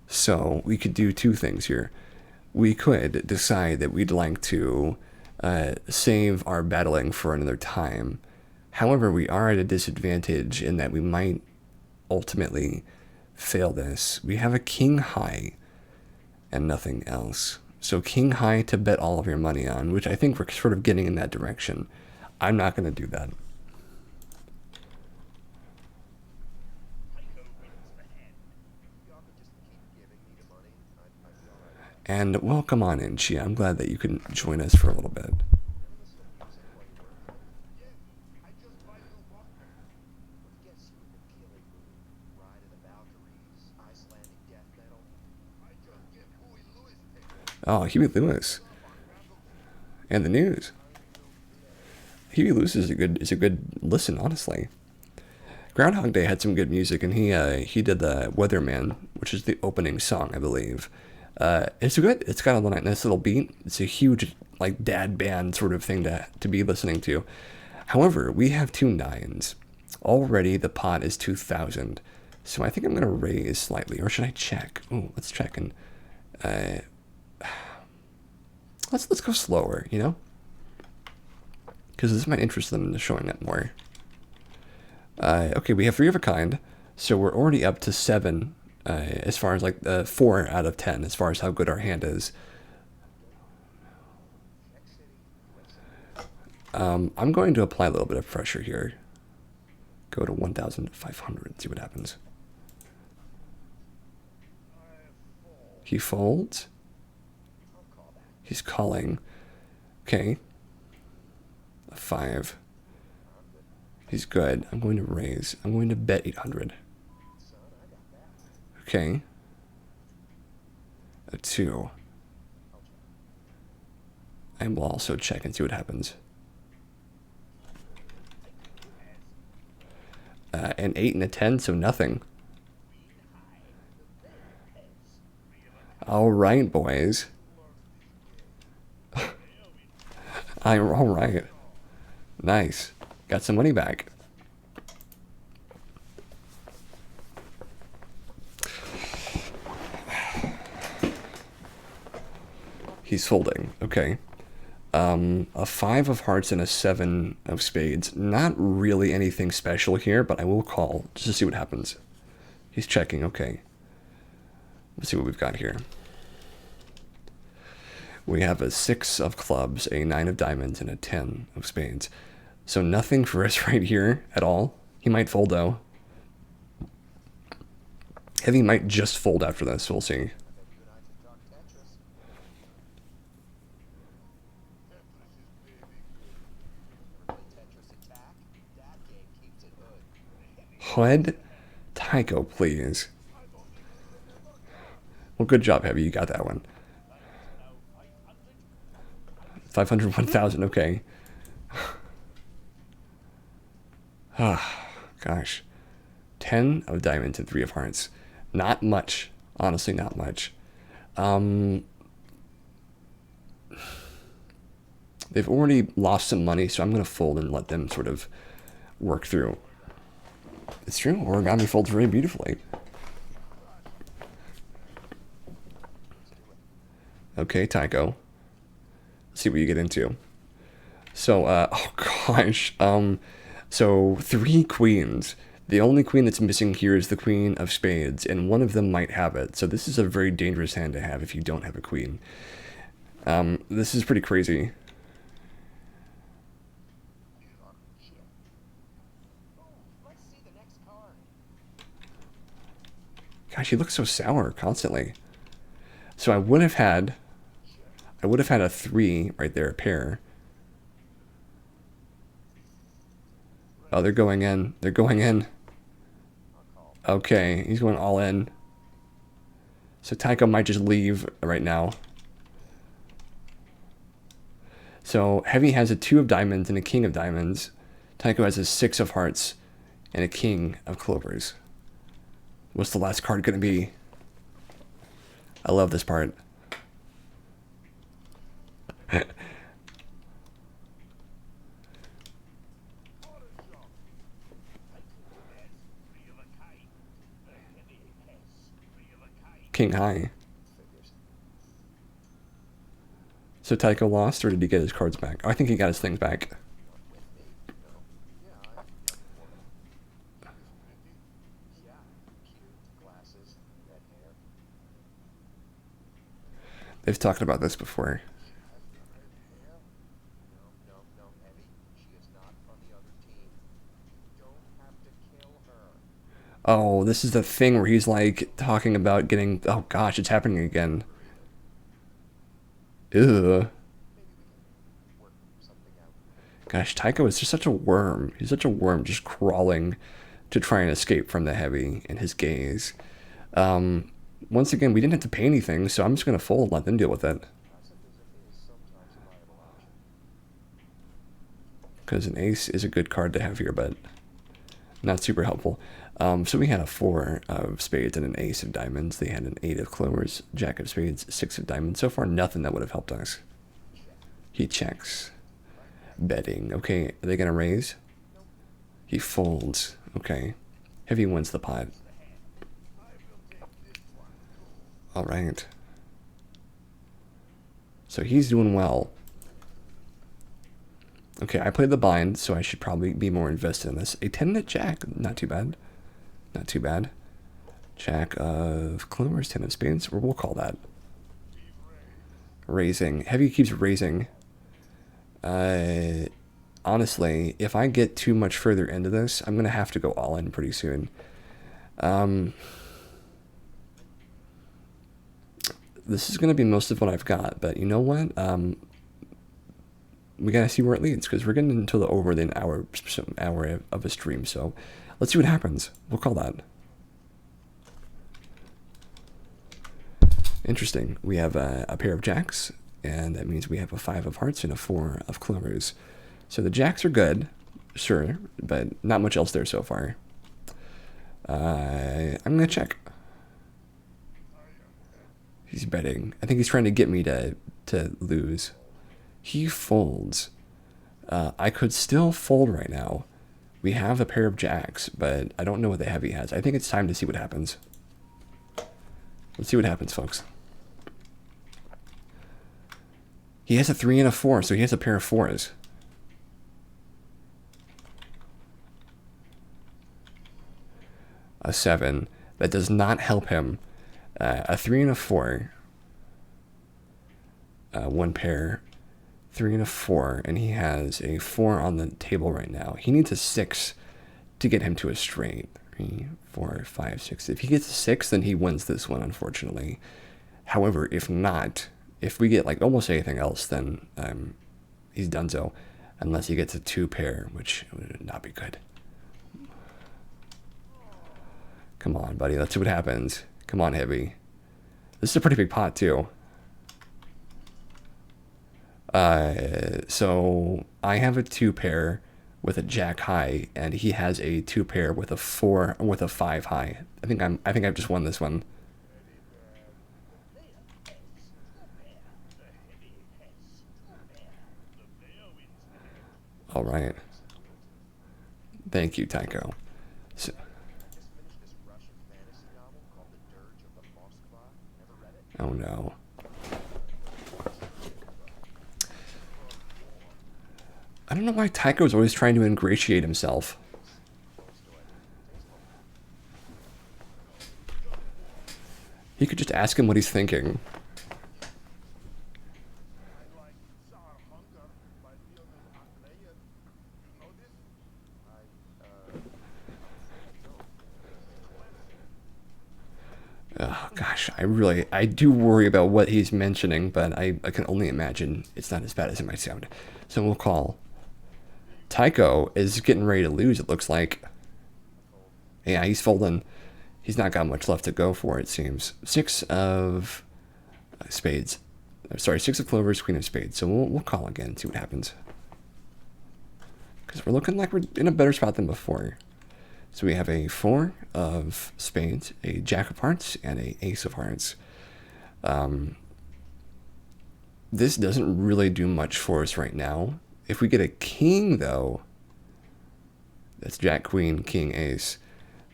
[SPEAKER 1] So, we could do 2 things here. We could decide that we'd like to save our battling for another time. However, we are at a disadvantage in that we might ultimately fail this. We have a king high and nothing else. So, king high to bet all of your money on, which I think we're sort of getting in that direction. I'm not going to do that. And welcome on in, Chia. I'm glad that you can join us for a little bit. Oh, Huey Lewis. And the news. Huey Lewis is a good listen, honestly. Groundhog Day had some good music, and he did the Weatherman, which is the opening song, I believe. It's good. It's got a nice little beat. It's a huge, like, dad band sort of thing to be listening to. However, we have 2 9s. Already the pot is 2,000. So I think I'm going to raise slightly. Or should I check? Oh, let's check. And let's go slower, you know? Because this might interest them in showing it more. Okay, we have 3 of a kind, so we're already up to 7 as far as like 4 out of 10 as far as how good our hand is. I'm going to apply a little bit of pressure here. Go to 1,500, see what happens. He folds. He's calling. Okay. A 5. He's good. I'm going to raise. I'm going to bet 800. Okay. A 2. I will also check and see what happens. An 8 and a 10, so nothing. All right, boys. I'm all right. Nice. Got some money back. He's folding. Okay. A 5 of hearts and a 7 of spades. Not really anything special here, but I will call just to see what happens. He's checking. Okay. Let's see what we've got here. We have a 6 of clubs, a 9 of diamonds, and a 10 of spades. So nothing for us right here at all. He might fold, though. Heavy might just fold after this. We'll see. Hood? Tycho, please. Well, good job, Heavy. You got that one. 500, 1,000. Okay. Ah, gosh. 10 of diamonds and 3 of hearts. Not much. Honestly, not much. They've already lost some money, so I'm going to fold and let them sort of work through. It's true. Origami folds very beautifully. Okay, Tycho. Let's see what you get into. So, oh gosh. So 3 queens. The only queen that's missing here is the queen of spades, and one of them might have it. So this is a very dangerous hand to have if you don't have a queen. This is pretty crazy. Gosh, he looks so sour constantly. So I would have had a 3 right there, a pair. Oh, they're going in. They're going in. Okay, he's going all in. So Tycho might just leave right now. So Heavy has a 2 of diamonds and a king of diamonds. Tycho has a 6 of hearts and a king of clovers. What's the last card going to be? I love this part. King high. So Tycho lost, or did he get his cards back? Oh, I think he got his things back. They've talked about this before. Oh, this is the thing where he's like talking about getting... Oh gosh, it's happening again. Ugh. Gosh, Tycho is just such a worm. He's such a worm just crawling to try and escape from the Heavy and his gaze. Once again, we didn't have to pay anything, so I'm just going to fold and let them deal with it. Because an ace is a good card to have here, but not super helpful. So we had a 4 of spades and an ace of diamonds. They had an 8 of clovers, jack of spades, 6 of diamonds. So far, nothing that would have helped us. He checks. Betting. Okay, are they going to raise? He folds. Okay. Heavy wins the pot. All right. So he's doing well. Okay, I played the blind, so I should probably be more invested in this. A 10-minute jack, not too bad. Not too bad. Jack of clovers, 10 of spades, or we'll call that. Raising. Heavy keeps raising. Honestly, if I get too much further into this, I'm going to have to go all in pretty soon. This is going to be most of what I've got, but you know what? We got to see where it leads, because we're getting into the over the hour of a stream, so let's see what happens. We'll call that. Interesting. We have a pair of jacks, and that means we have a 5 of hearts and a 4 of clovers. So the jacks are good, sure, but not much else there so far. I'm going to check. He's betting. I think he's trying to get me to lose. He folds. I could still fold right now. We have a pair of jacks, but I don't know what the heavy has. I think it's time to see what happens. Let's see what happens, folks. He has a 3 and a 4, so he has a pair of 4s. A 7. That does not help him. A 3 and a 4. One pair. 3 and a 4, and he has a 4 on the table right now. He needs a 6 to get him to a straight. 3, 4, 5, 6. If he gets a 6, then he wins this one, unfortunately. However, if not, if we get like almost anything else, then he's donezo. Unless he gets a 2 pair, which would not be good. Come on, buddy. Let's see what happens. Come on, heavy. This is a pretty big pot, too. So I have a 2 pair with a jack high, and he has a 2 pair with a 4 with a 5 high. I think I've just won this one. All right. Thank you, Tycho. So, oh no. I don't know why Tycho's always trying to ingratiate himself. He could just ask him what he's thinking. Oh gosh, I do worry about what he's mentioning, but I can only imagine it's not as bad as it might sound. So we'll call. Tycho is getting ready to lose, it looks like. Yeah, he's folding. He's not got much left to go for, it seems. 6 of spades. Sorry, 6 of clovers, queen of spades. So we'll call again and see what happens. Because we're looking like we're in a better spot than before. So we have a 4 of spades, a jack of hearts, and a ace of hearts. This doesn't really do much for us right now. If we get a king, though, that's jack, queen, king, ace,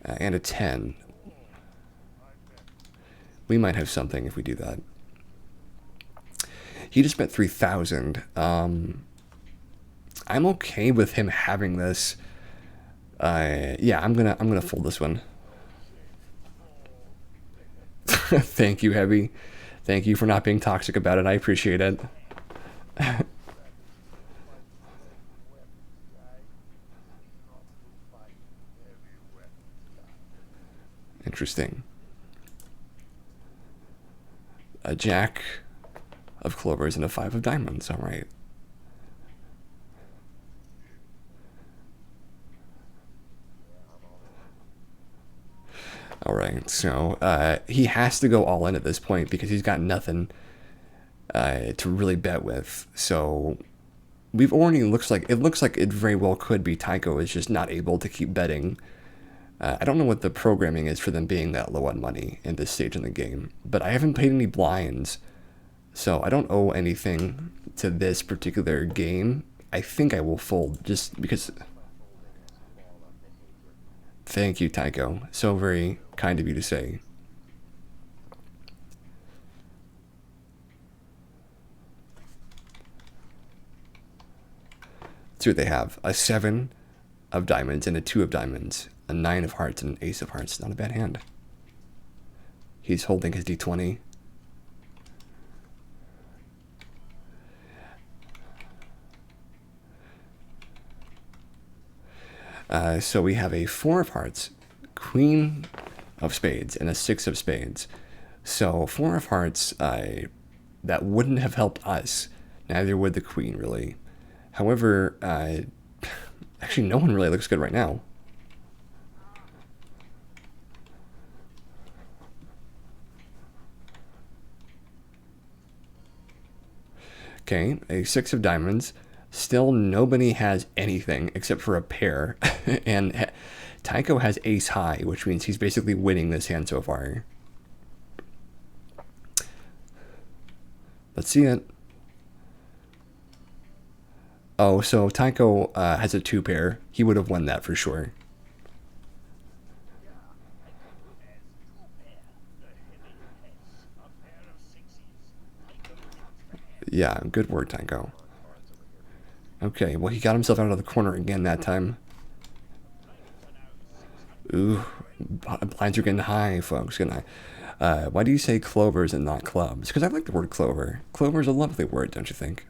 [SPEAKER 1] and a 10. We might have something if we do that. He just bet 3,000. I'm okay with him having this. Yeah, I'm gonna fold this one. Thank you, Heavy. Thank you for not being toxic about it. I appreciate it. Interesting. A jack of clovers and a 5 of diamonds. All right. All right. So he has to go all in at this point because he's got nothing to really bet with. So we've already looks like it very well could be Tycho is just not able to keep betting. I don't know what the programming is for them being that low on money in this stage in the game, but I haven't played any blinds, so I don't owe anything to this particular game. I think I will fold just because. Thank you, Tycho. So very kind of you to say. see what they have. A 7 of diamonds and a 2 of diamonds. A 9 of hearts and an ace of hearts. Not a bad hand. He's holding his d20. So we have a 4 of hearts, queen of spades, and a 6 of spades. So 4 of hearts, that wouldn't have helped us. Neither would the queen, really. However, actually no one really looks good right now. Okay, a 6 of diamonds. Still, nobody has anything except for a pair. And Tycho has ace high, which means he's basically winning this hand so far. Let's see it. Oh, so Tycho has a 2 pair. He would have won that for sure. Yeah, good work, Tycho. Okay, well, he got himself out of the corner again that time. Ooh, blinds are getting high, folks. Getting high. Why do you say clovers and not clubs? Because I like the word clover. Clover is a lovely word, don't you think?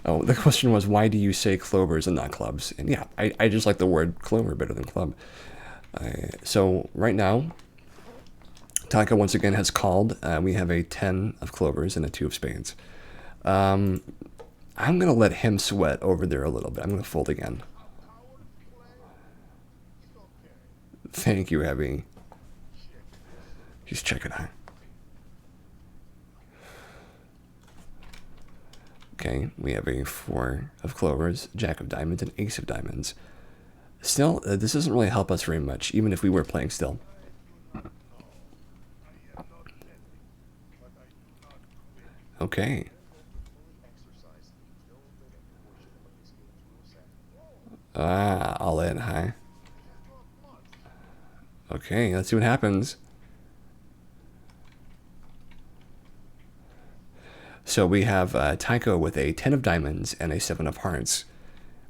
[SPEAKER 1] Oh, the question was, why do you say clovers and not clubs? And yeah, I just like the word clover better than club. So right now, Tycho once again has called. We have a 10 of clovers and a 2 of spades. I'm going to let him sweat over there a little bit. I'm going to fold again. Thank you, Heavy. He's checking out. Okay, we have a 4 of clovers, jack of diamonds, and ace of diamonds. Still, this doesn't really help us very much, even if we were playing still. Okay. All in, huh? Okay, let's see what happens. So we have Tycho with a 10 of diamonds and a 7 of hearts.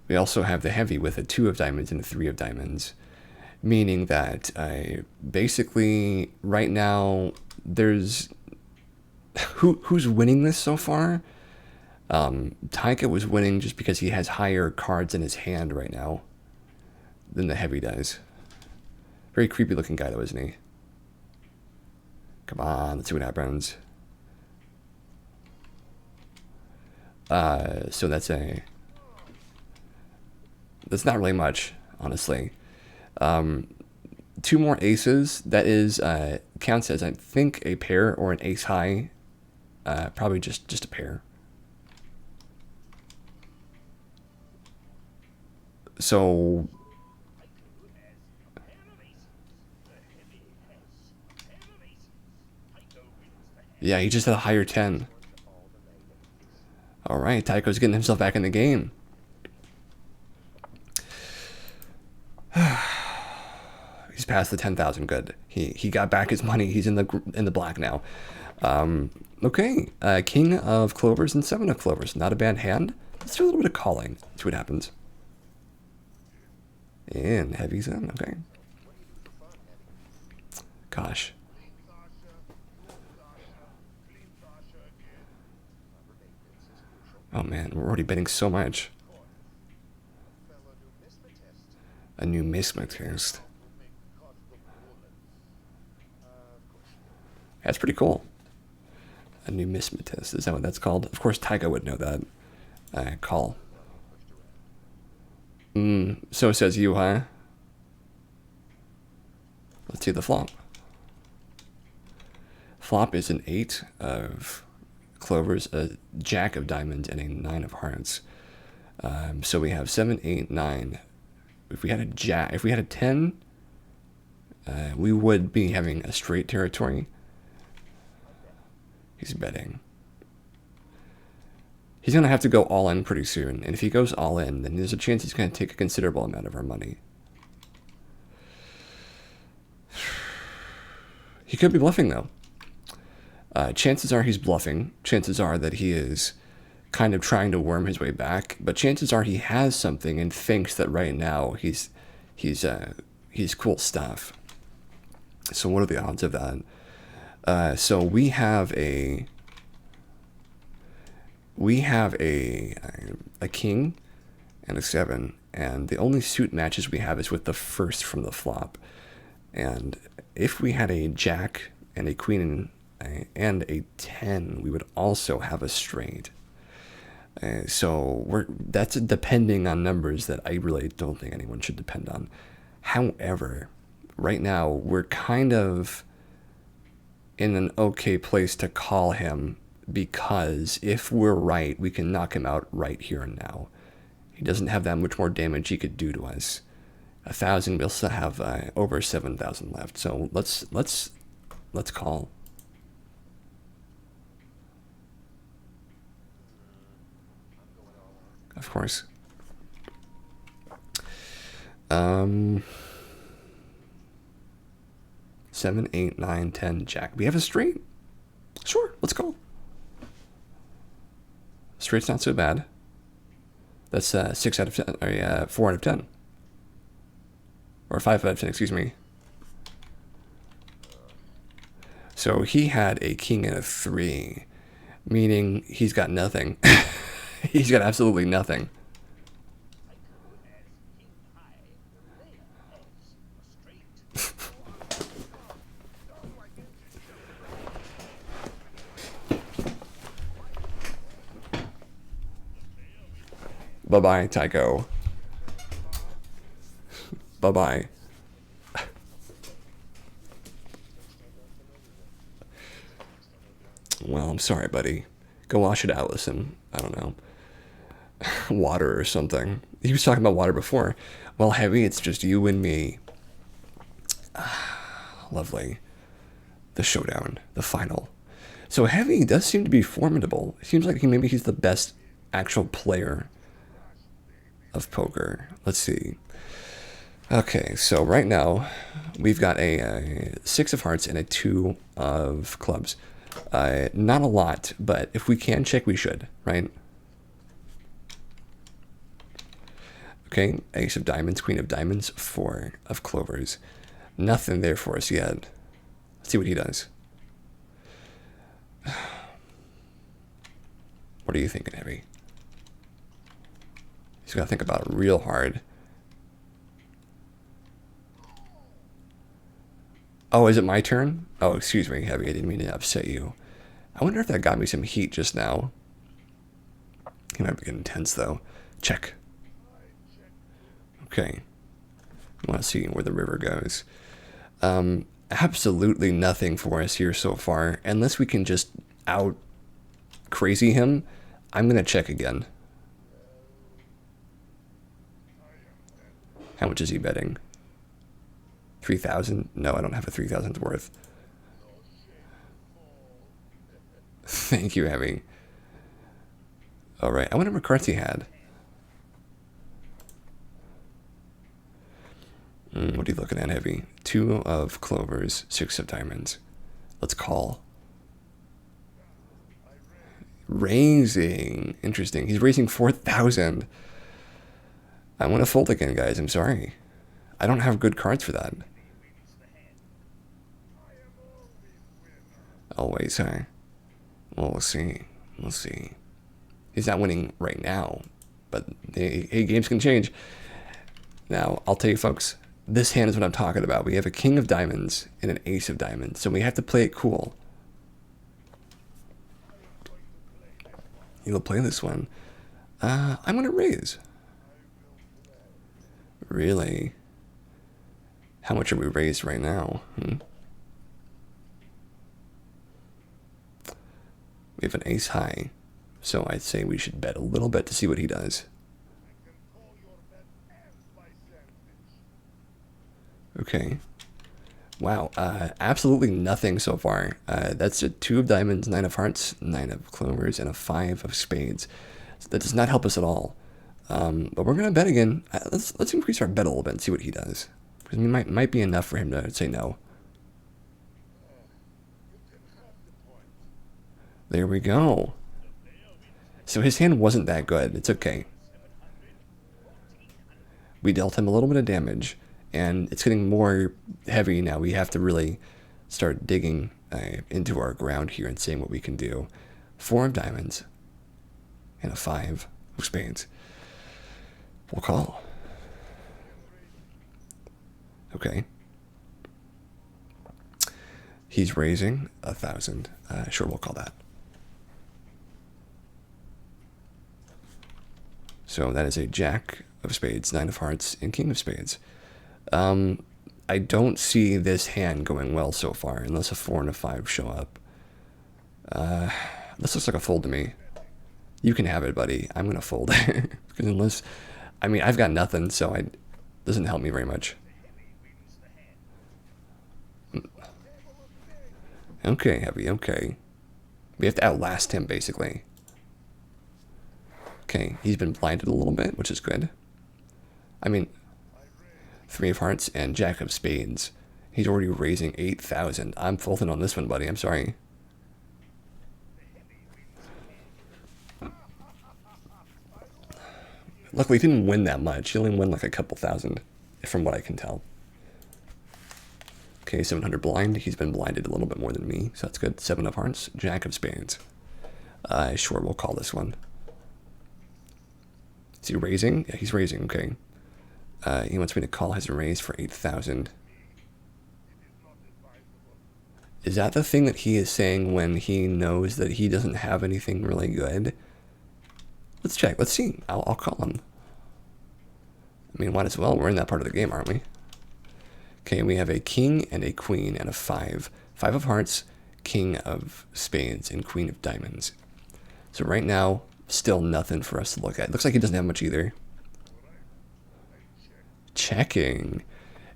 [SPEAKER 1] We also have the Heavy with a 2 of diamonds and a 3 of diamonds. Meaning that basically right now there's... Who's winning this so far? Tycho was winning just because he has higher cards in his hand right now than the Heavy does. Very creepy looking guy though, isn't he? Come on, let's see what happens. So that's not really much, honestly. 2 more aces, that is, counts as, I think, a pair or an ace high. Probably just a pair. So yeah, he just had a higher 10. All right, Tycho's getting himself back in the game. He's past the 10,000. Good. He got back his money. He's in the black now. Okay, king of clovers and 7 of clovers. Not a bad hand. Let's do a little bit of calling. See what happens. And Heavy's in. Okay. Gosh. Oh man, we're already betting so much. A numismatist. That's pretty cool. A numismatist. Is that what that's called? Of course, Tycho would know that. Call. So says you, huh? Let's see the flop. Flop is an 8 of clovers, a jack of diamonds, and a 9 of hearts. So we have 7, 8, 9. If we had a jack, if we had a 10, we would be having a straight territory. He's betting. He's going to have to go all in pretty soon. And if he goes all in, then there's a chance he's going to take a considerable amount of our money. He could be bluffing, though. Chances are he's bluffing. Chances are that he is kind of trying to worm his way back. But chances are he has something and thinks that right now he's cool stuff. So what are the odds of that? So we have a king and a 7, and the only suit matches we have is with the first from the flop. And if we had a jack and a queen and a 10, we would also have a straight. So that's depending on numbers that I really don't think anyone should depend on. However, right now we're kind of in an okay place to call him, because if we're right, we can knock him out right here and now. He doesn't have that much more damage he could do to us. 1,000, we'll still have over 7,000 left. So let's call. Of course. 7, 8, 9, 10, jack. We have a straight. Sure, let's call. Straight's not so bad. That's 6 out of 10, or 4 out of 10. Or 5 out of 10, excuse me. So he had a king and a 3, meaning he's got nothing. He's got absolutely nothing. Bye-bye, Tycho. Bye-bye. Well, I'm sorry, buddy. Go wash it out with some, I don't know, water or something. He was talking about water before. Well, Heavy, it's just you and me. Lovely. The showdown, the final. So Heavy does seem to be formidable. It seems like maybe he's the best actual player of poker. Let's see. Okay, so right now we've got a 6 of hearts and a 2 of clubs. Not a lot, but if we can check, we should, right? Okay, ace of diamonds, queen of diamonds, 4 of clovers. Nothing there for us yet. Let's see what he does. What are you thinking, Heavy? He's got to think about it real hard. Oh, is it my turn? Oh, excuse me, Heavy. I didn't mean to upset you. I wonder if that got me some heat just now. He might be getting tense, though. Check. Okay. I want to see where the river goes. Absolutely nothing for us here so far. Unless we can just out crazy him, I'm going to check again. How much is he betting? 3,000? No, I don't have a 3,000's worth. Thank you, Heavy. Alright, I wonder what cards he had. What are you looking at, Heavy? 2 of clovers, 6 of diamonds. Let's call. Raising. Interesting. He's raising 4,000. I want to fold again, guys. I'm sorry. I don't have good cards for that. Always, huh? Well, we'll see. We'll see. He's not winning right now, but hey, games can change. Now, I'll tell you, folks, this hand is what I'm talking about. We have a king of diamonds and an ace of diamonds, so we have to play it cool. You'll play this one. I'm going to raise. Really? How much are we raised right now? We have an ace high, so I'd say we should bet a little bit to see what he does. Okay. Wow, absolutely nothing so far. That's a 2 of diamonds, 9 of hearts, 9 of clovers, and a 5 of spades. So that does not help us at all. But we're going to bet again. Let's increase our bet a little bit and see what he does. Because it might be enough for him to say no. There we go. So his hand wasn't that good. It's okay. We dealt him a little bit of damage, and it's getting more heavy now. We have to really start digging into our ground here and seeing what we can do. 4 of diamonds and a 5 of spades. We'll call. Okay. He's raising 1,000. Sure, we'll call that. So that is a jack of spades, 9 of hearts, and king of spades. I don't see this hand going well so far, unless a 4 and a 5 show up. This looks like a fold to me. You can have it, buddy. I'm going to fold. Because unless... I mean, I've got nothing, so it doesn't help me very much. Okay, heavy, okay. We have to outlast him, basically. Okay, he's been blinded a little bit, which is good. I mean, 3 of hearts and jack of spades. He's already raising 8,000. I'm folding on this one, buddy. I'm sorry. Luckily, he didn't win that much. He only won like a couple thousand, from what I can tell. Okay, 700 blind. He's been blinded a little bit more than me, so that's good. 7 of hearts, jack of spades. Sure, we'll call this one. Is he raising? Yeah, he's raising, okay. He wants me to call his raise for 8,000. Is that the thing that he is saying when he knows that he doesn't have anything really good? Let's check. Let's see. I'll call him. I mean, might as well. We're in that part of the game, aren't we? Okay, we have a king and a queen and a 5. 5 of hearts, king of spades, and queen of diamonds. So right now, still nothing for us to look at. Looks like he doesn't have much either. Checking.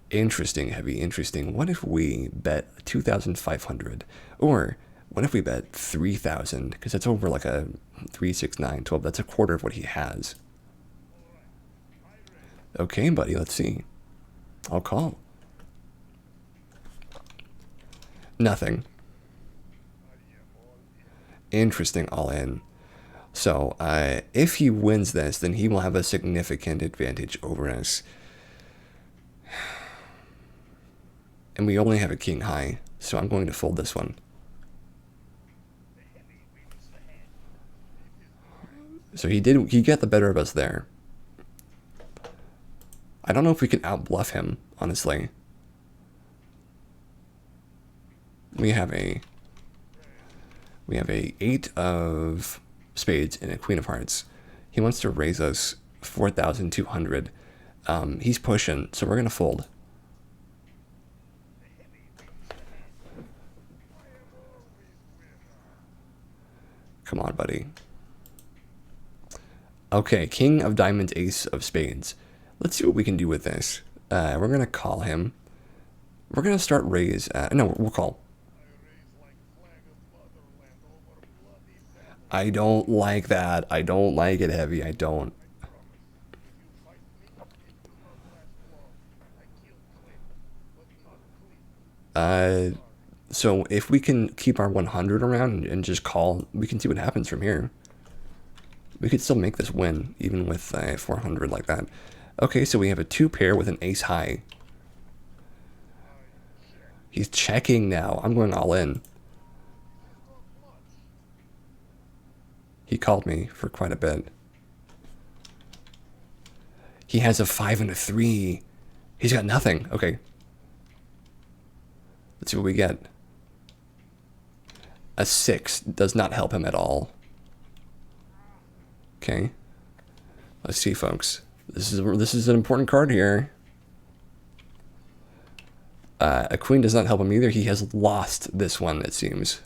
[SPEAKER 1] Interesting, heavy, interesting. What if we bet 2,500? Or what if we bet 3,000? Because that's over like a 3, 6, 9, 12. That's a quarter of what he has. Okay, buddy, let's see. I'll call. Nothing. Interesting, all in. So, if he wins this, then he will have a significant advantage over us. And we only have a king high, so I'm going to fold this one. So he got the better of us there. I don't know if we can outbluff him, honestly. We have a 8 of spades and a queen of hearts. He wants to raise us 4,200. He's pushing, so we're gonna fold. Come on, buddy. Okay, king of diamonds, ace of spades. Let's see what we can do with this. We're gonna call him. We're gonna start raise. No, we'll call. I don't like that. I don't like it, heavy. I don't. So if we can keep our 100 around and just call, we can see what happens from here. We could still make this win, even with 400 like that. Okay, so we have a 2 pair with an ace high. He's checking now. I'm going all in. He called me for quite a bit. He has a 5 and a 3. He's got nothing. Okay. Let's see what we get. A 6 does not help him at all. Okay. Let's see, folks. This is an important card here. A queen does not help him either. He has lost this one, it seems.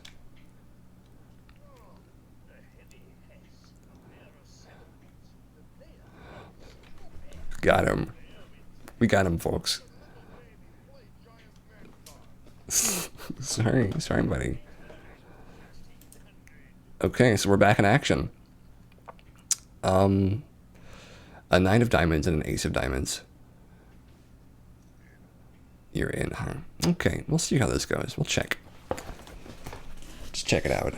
[SPEAKER 1] Got him. We got him, folks. Sorry, buddy. Okay, so we're back in action. A 9 of diamonds and an ace of diamonds. You're in, huh? Okay, we'll see how this goes. We'll check. Just check it out.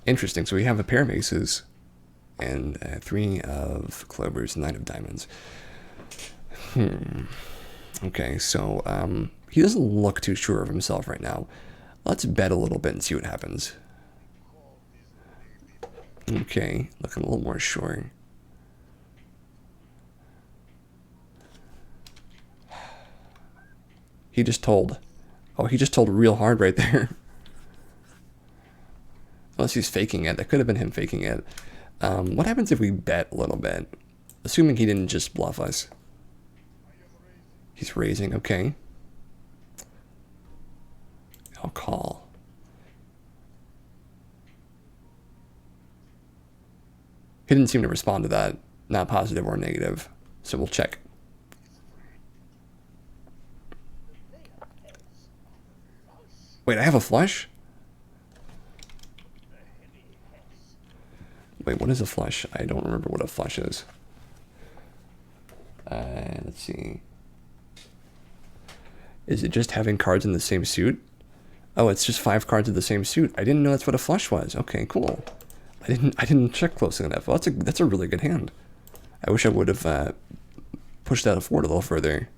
[SPEAKER 1] Interesting. So we have a pair of aces and 3 of clovers, 9 of diamonds. Okay, so he doesn't look too sure of himself right now. Let's bet a little bit and see what happens. Okay, looking a little more sure. He just told. Oh, he just told real hard right there. Unless he's faking it. That could have been him faking it. What happens if we bet a little bit? Assuming he didn't just bluff us. He's raising, okay. I'll call. He didn't seem to respond to that. Not positive or negative. So we'll check. Wait, I have a flush? Wait, what is a flush? I don't remember what a flush is. Let's see. Is it just having cards in the same suit? Oh, it's just 5 cards of the same suit. I didn't know that's what a flush was. Okay, cool. I didn't check closely enough. Well, that's a really good hand. I wish I would have pushed that forward a little further.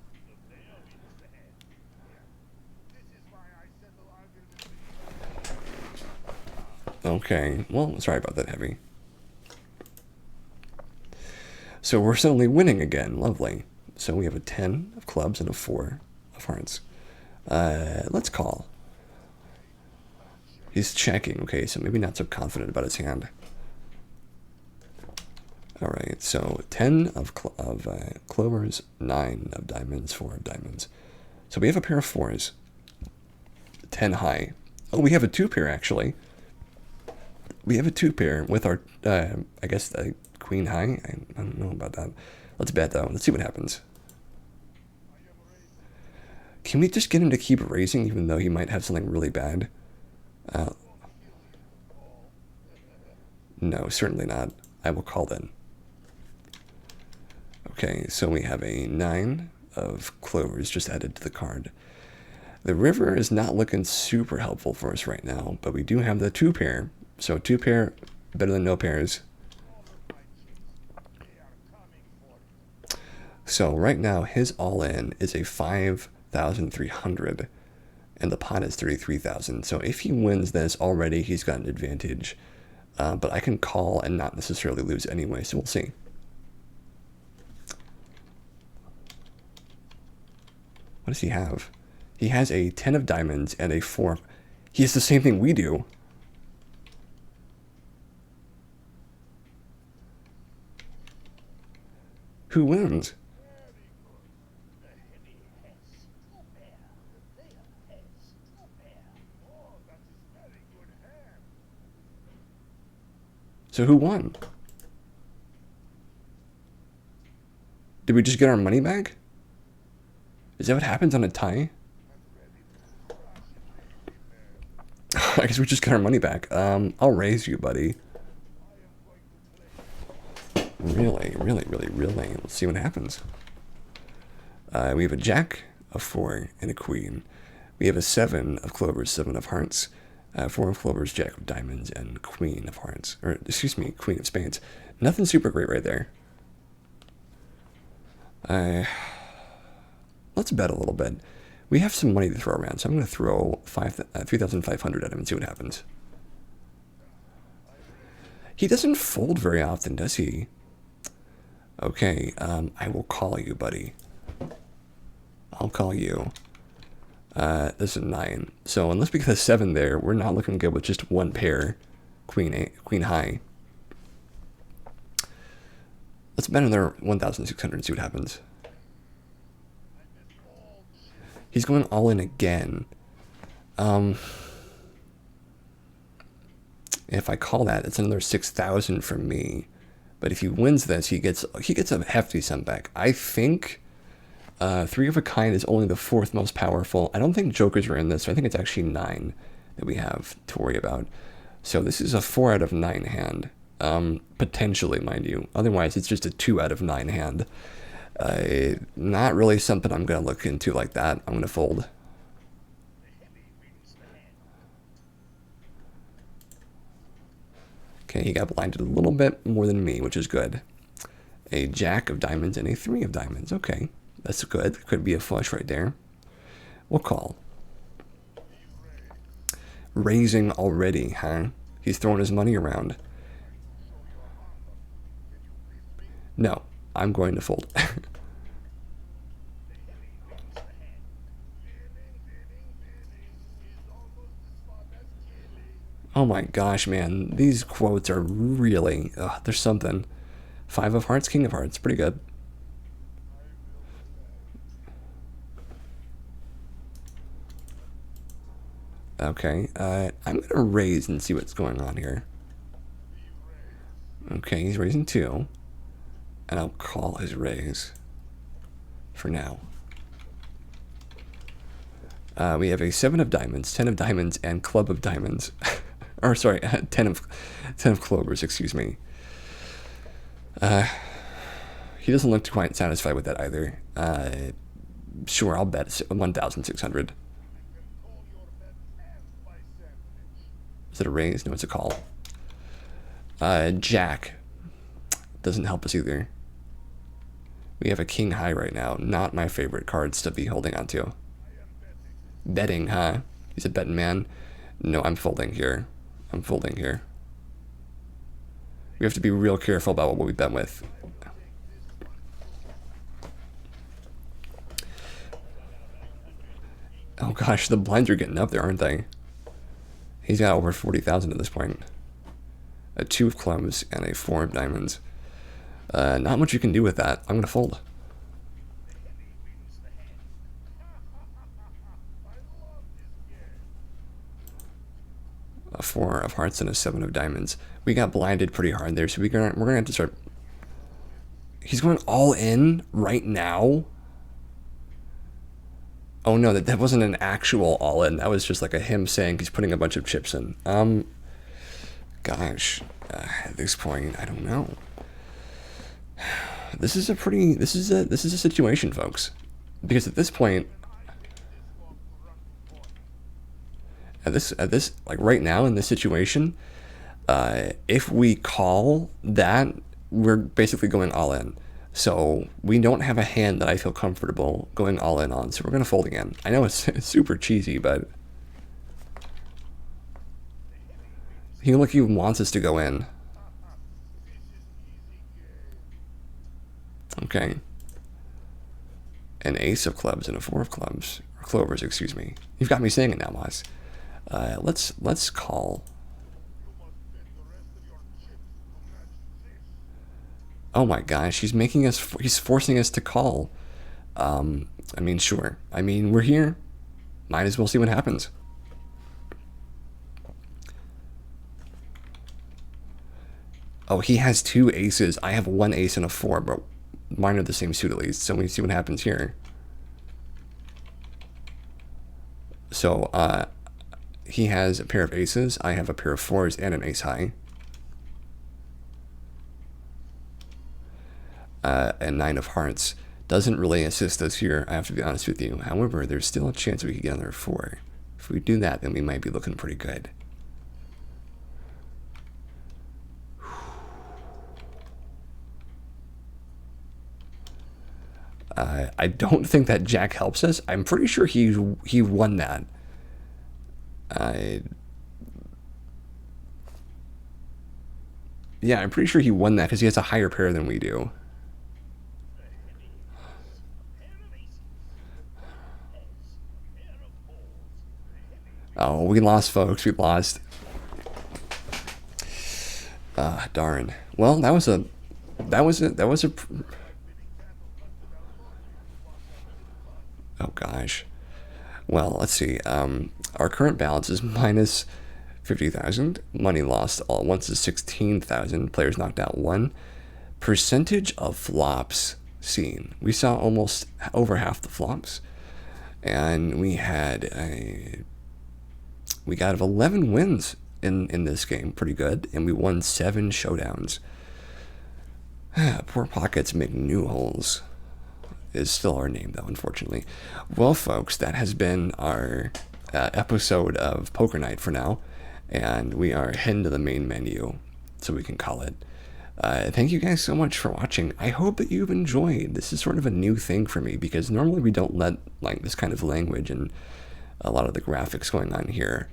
[SPEAKER 1] Okay, well, sorry about that, Heavy. So we're suddenly winning again. Lovely. So we have a 10 of clubs and a 4 of hearts. Let's call. He's checking. Okay, so maybe not so confident about his hand. All right, so 10 of clovers, 9 of diamonds, 4 of diamonds. So we have a pair of 4s. 10 high. Oh, we have a 2 pair, actually. We have a 2 pair with our, I guess, queen high. I don't know about that. Let's bet, though. Let's see what happens. Can we just get him to keep raising, even though he might have something really bad? No, certainly not. I will call then. Okay, so we have a 9 of clovers just added to the card. The river is not looking super helpful for us right now, but we do have the 2 pair. So 2 pair, better than no pairs. So right now, his all-in is a 5,300, and the pot is 33,000. So if he wins this already, he's got an advantage. But I can call and not necessarily lose anyway, so we'll see. What does he have? He has a 10 of diamonds and a 4. He has the same thing we do. Who wins? So who won? Did we just get our money back? Is that what happens on a tie? I guess we just got our money back. I'll raise you, buddy. Really, really, really, really. Let's see what happens. We have a jack, a 4, and a queen. We have a 7 of clovers, 7 of hearts, 4 of clovers, jack of diamonds, and queen of hearts. Or, excuse me, queen of spades. Nothing super great right there. Let's bet a little bit. We have some money to throw around, so I'm going to throw 3,500 at him and see what happens. He doesn't fold very often, does he? Okay, I will call you, buddy. I'll call you. This is a 9. So unless we get a 7 there, we're not looking good with just 1 pair. Queen high. Let's bet another 1,600 and see what happens. He's going all in again. If I call that, it's another 6,000 from me. But if he wins this, he gets a hefty sum back. I think 3 of a kind is only the 4th most powerful. I don't think jokers are in this, so I think it's actually 9 that we have to worry about. So this is a 4 out of 9 hand. Potentially, mind you. Otherwise, it's just a 2 out of 9 hand. Not really something I'm going to look into like that. I'm going to fold. Okay, he got blinded a little bit more than me, which is good. A jack of diamonds and a 3 of diamonds. Okay, that's good. Could be a flush right there. We'll call. Raising already, huh? He's throwing his money around. No, I'm going to fold. Oh my gosh, man. These quotes are really... there's something. 5 of hearts, king of hearts. Pretty good. Okay, I'm going to raise and see what's going on here. Okay, he's raising 2. And I'll call his raise. For now. We have a 7 of diamonds, 10 of diamonds, and club of diamonds. Or sorry, 10 of clovers, excuse me. He doesn't look quite satisfied with that either. Sure, I'll bet 1,600. Is it a raise? No, it's a call. Jack. Doesn't help us either. We have a king high right now. Not my favorite cards to be holding on to. Betting, huh? He's a betting man. No, I'm folding here. I'm folding here. We have to be real careful about what we bet with. Oh gosh, the blinds are getting up there, aren't they? He's got over 40,000 at this point. A 2 of clubs and a 4 of diamonds. Not much you can do with that. I'm going to fold. A 4 of hearts and a 7 of diamonds. We got blinded pretty hard there, so we're gonna have to start. He's going all in right now. Oh no, that wasn't an actual all in. That was just like a him saying he's putting a bunch of chips in. Gosh, at this point, I don't know. This is a situation, folks, because at this point. At this, like right now in this situation, if we call that, we're basically going all in. So we don't have a hand that I feel comfortable going all in on. So we're going to fold again. I know it's super cheesy, but he look, he wants us to go in. Okay. An ace of clubs and a 4 of clubs, or clovers, excuse me. You've got me saying it now, Moss. Let's call. Oh my gosh, he's forcing us to call. I mean, sure. I mean, we're here. Might as well see what happens. Oh, he has 2 aces. I have 1 ace and a 4, but mine are the same suit at least. So we see what happens here. So, he has a pair of aces. I have a pair of 4s and an ace high. And 9 of hearts doesn't really assist us here, I have to be honest with you. However, there's still a chance we could get another 4. If we do that, then we might be looking pretty good. I don't think that Jack helps us. I'm pretty sure he won that. Yeah, I'm pretty sure he won that because he has a higher pair than we do. Oh, we lost, folks. We lost. Darn. Well, that was a. Oh gosh. Well, let's see. Our current balance is minus 50,000. Money lost all at once is 16,000. Players knocked out 1. Percentage of flops seen. We saw almost over half the flops, and we got 11 wins in this game. Pretty good, and we won 7 showdowns. Poor Pockets make new holes is still our name, though, unfortunately. Well, folks, that has been our episode of Poker Night for now, and we are heading to the main menu. so we can call it. Thank you guys so much for watching. I hope that you've enjoyed. This is sort of a new thing for me because normally we don't let like this kind of language and a lot of the graphics going on here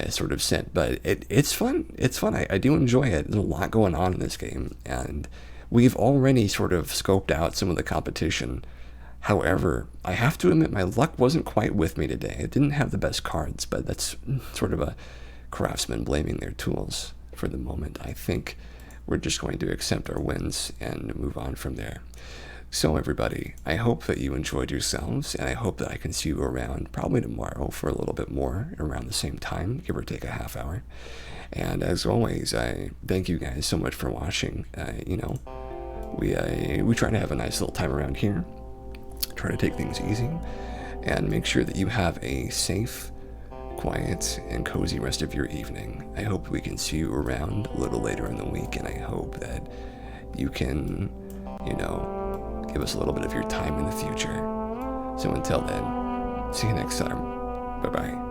[SPEAKER 1] sort of sit, but it's fun. It's fun. I do enjoy it. There's a lot going on in this game, and we've already sort of scoped out some of the competition. However, I have to admit my luck wasn't quite with me today. I didn't have the best cards, but that's sort of a craftsman blaming their tools for the moment. I think we're just going to accept our wins and move on from there. So everybody, I hope that you enjoyed yourselves, and I hope that I can see you around probably tomorrow for a little bit more around the same time, give or take a half hour. And as always, I thank you guys so much for watching. You know, we try to have a nice little time around here, try to take things easy, and make sure that you have a safe, quiet, and cozy rest of your evening. I hope we can see you around a little later in the week, and I hope that you can, you know, give us a little bit of your time in the future. So until then, see you next time. Bye-bye.